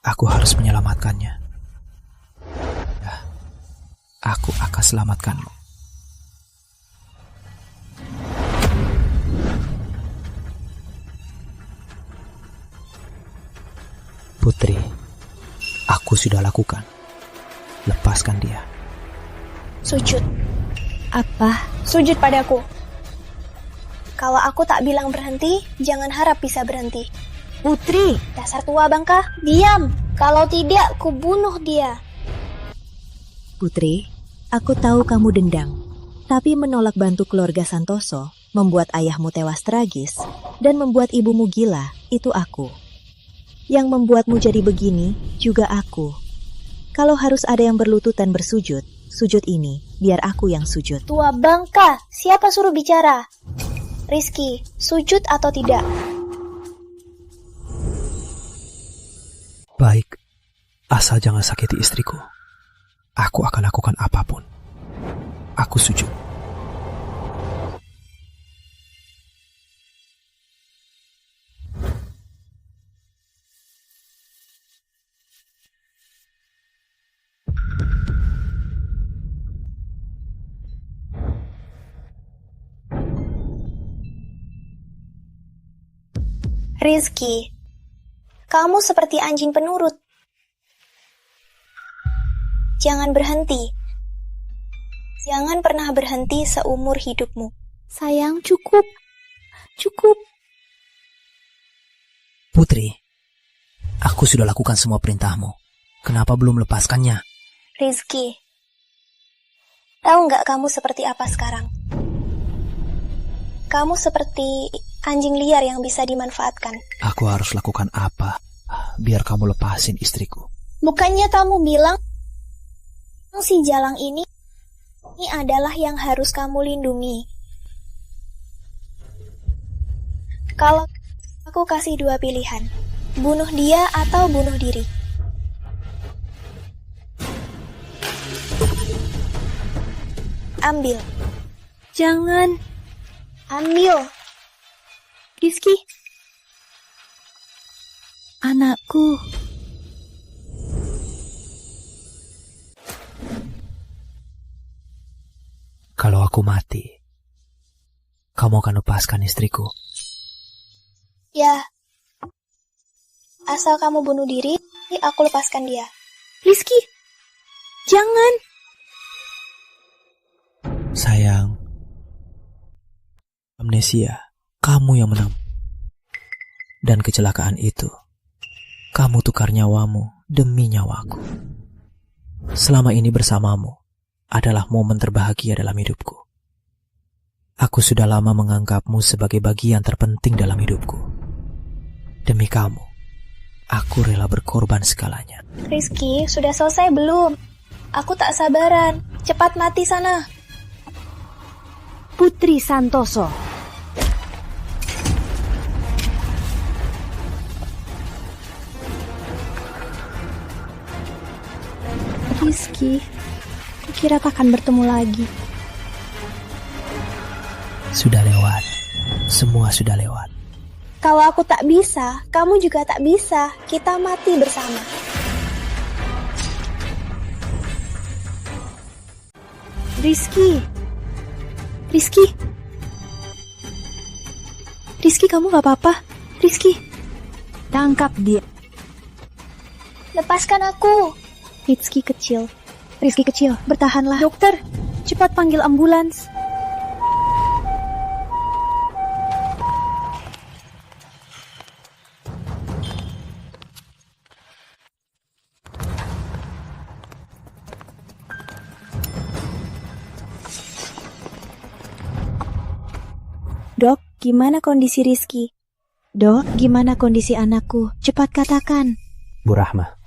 Aku harus menyelamatkannya. Indah, aku akan selamatkanmu. Putri, aku sudah lakukan. Lepaskan dia. Sujud. Apa? Sujud padaku. Kalau aku tak bilang berhenti, jangan harap bisa berhenti. Putri, dasar tua bangka, diam. Kalau tidak, ku bunuh dia. Putri, aku tahu kamu dendam. Tapi menolak bantu keluarga Santoso, membuat ayahmu tewas tragis, dan membuat ibumu gila, itu aku. Yang membuatmu jadi begini, juga aku. Kalau harus ada yang berlutut dan bersujud, sujud ini, biar aku yang sujud. Tua bangka, siapa suruh bicara? Rizky, sujud atau tidak? Baik, asal jangan sakiti istriku. Aku akan lakukan apapun. Aku sujud. Rizky, kamu seperti anjing penurut. Jangan berhenti. Jangan pernah berhenti seumur hidupmu. Sayang, cukup. Cukup. Putri, aku sudah lakukan semua perintahmu. Kenapa belum lepaskannya? Rizky, tahu nggak kamu seperti apa sekarang? Kamu seperti anjing liar yang bisa dimanfaatkan. Aku harus lakukan apa biar kamu lepasin istriku? Bukannya kamu bilang si Jalang ini adalah yang harus kamu lindungi. Kalau aku kasih dua pilihan, bunuh dia atau bunuh diri. Ambil. Jangan. Ambil. Rizky. Anakku. Kalau aku mati, kamu akan lepaskan istriku? Ya. Asal kamu bunuh diri, aku lepaskan dia. Rizky. Jangan. Sayang. Amnesia, kamu yang menang. Dan kecelakaan itu, kamu tukar nyawamu demi nyawaku. Selama ini bersamamu adalah momen terbahagia dalam hidupku. Aku sudah lama menganggapmu sebagai bagian terpenting dalam hidupku. Demi kamu, aku rela berkorban segalanya. Rizky, sudah selesai belum? Aku tak sabaran. Cepat mati sana. Putri Santoso. Rizky, kukira takkan bertemu lagi. Sudah lewat. Semua sudah lewat. Kalau aku tak bisa, kamu juga tak bisa. Kita mati bersama. Rizky. Rizky. Rizky, kamu gak apa-apa? Rizky. Tangkap dia. Lepaskan aku. Rizky kecil. Rizky kecil, bertahanlah. Dokter, cepat panggil ambulans. Dok, gimana kondisi Rizky? Dok, gimana kondisi anakku? Cepat katakan. Bu Rahma,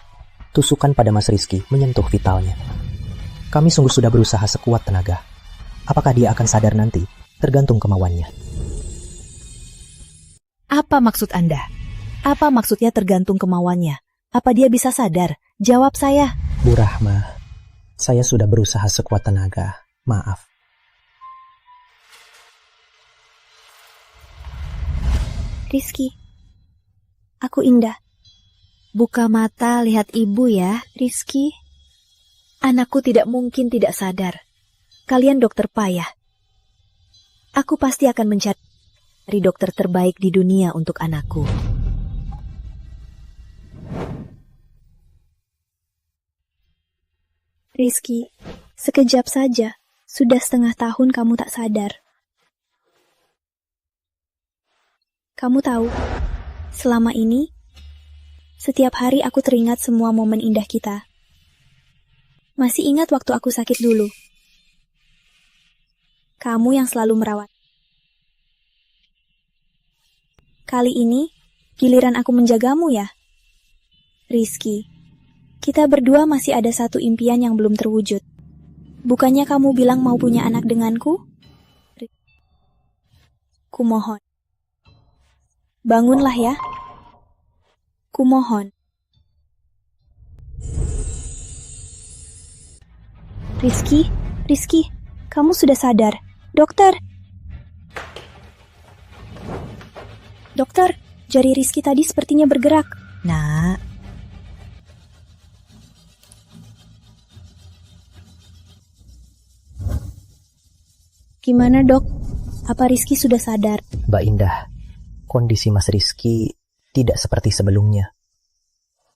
tusukan pada Mas Rizky menyentuh vitalnya. Kami sungguh sudah berusaha sekuat tenaga. Apakah dia akan sadar nanti? Tergantung kemauannya. Apa maksud Anda? Apa maksudnya tergantung kemauannya? Apa dia bisa sadar? Jawab saya. Bu Rahma, saya sudah berusaha sekuat tenaga. Maaf. Rizky, aku Indah. Buka mata, lihat ibu ya. Rizky, anakku tidak mungkin tidak sadar. Kalian dokter payah. Aku pasti akan mencari dokter terbaik di dunia untuk anakku. Rizky, sekejap saja. Sudah setengah tahun kamu tak sadar. Kamu tahu, selama ini, setiap hari aku teringat semua momen indah kita. Masih ingat waktu aku sakit dulu. Kamu yang selalu merawat. Kali ini, giliran aku menjagamu ya. Rizky, kita berdua masih ada satu impian yang belum terwujud. Bukannya kamu bilang mau punya anak denganku? Kumohon. Bangunlah ya. Kumohon. Rizky, kamu sudah sadar. Dokter, jari Rizky tadi sepertinya bergerak. Nak. Gimana dok? Apa Rizky sudah sadar? Mbak Indah, kondisi Mas Rizky tidak seperti sebelumnya.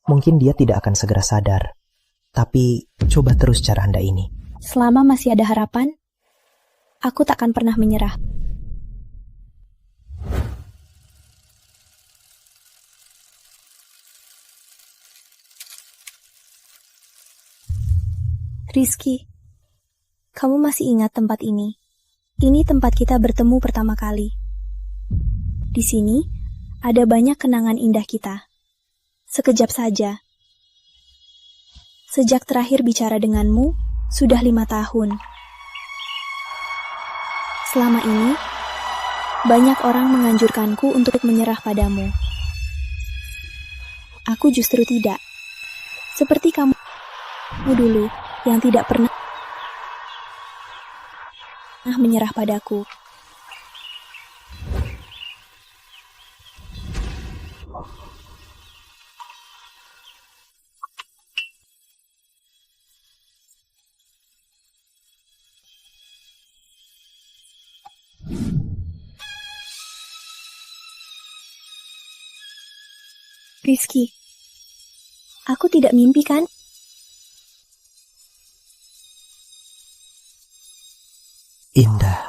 Mungkin dia tidak akan segera sadar. Tapi coba terus cara Anda ini. Selama masih ada harapan, aku takkan pernah menyerah. Rizky, kamu masih ingat tempat ini? Ini tempat kita bertemu pertama kali. Di sini, ada banyak kenangan indah kita. Sekejap saja. Sejak terakhir bicara denganmu, sudah 5 tahun. Selama ini, banyak orang menganjurkanku untuk menyerah padamu. Aku justru tidak. Seperti kamu dulu, yang tidak pernah menyerah padaku. Rizky, aku tidak mimpi kan? Indah,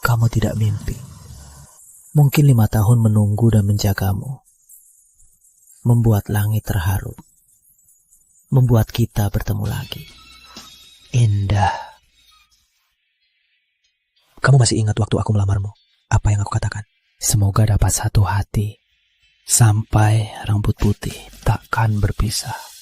kamu tidak mimpi. Mungkin 5 tahun menunggu dan menjagamu, membuat langit terharu, membuat kita bertemu lagi. Indah, kamu masih ingat waktu aku melamarmu? Apa yang aku katakan? Semoga dapat satu hati, sampai rambut putih takkan berpisah.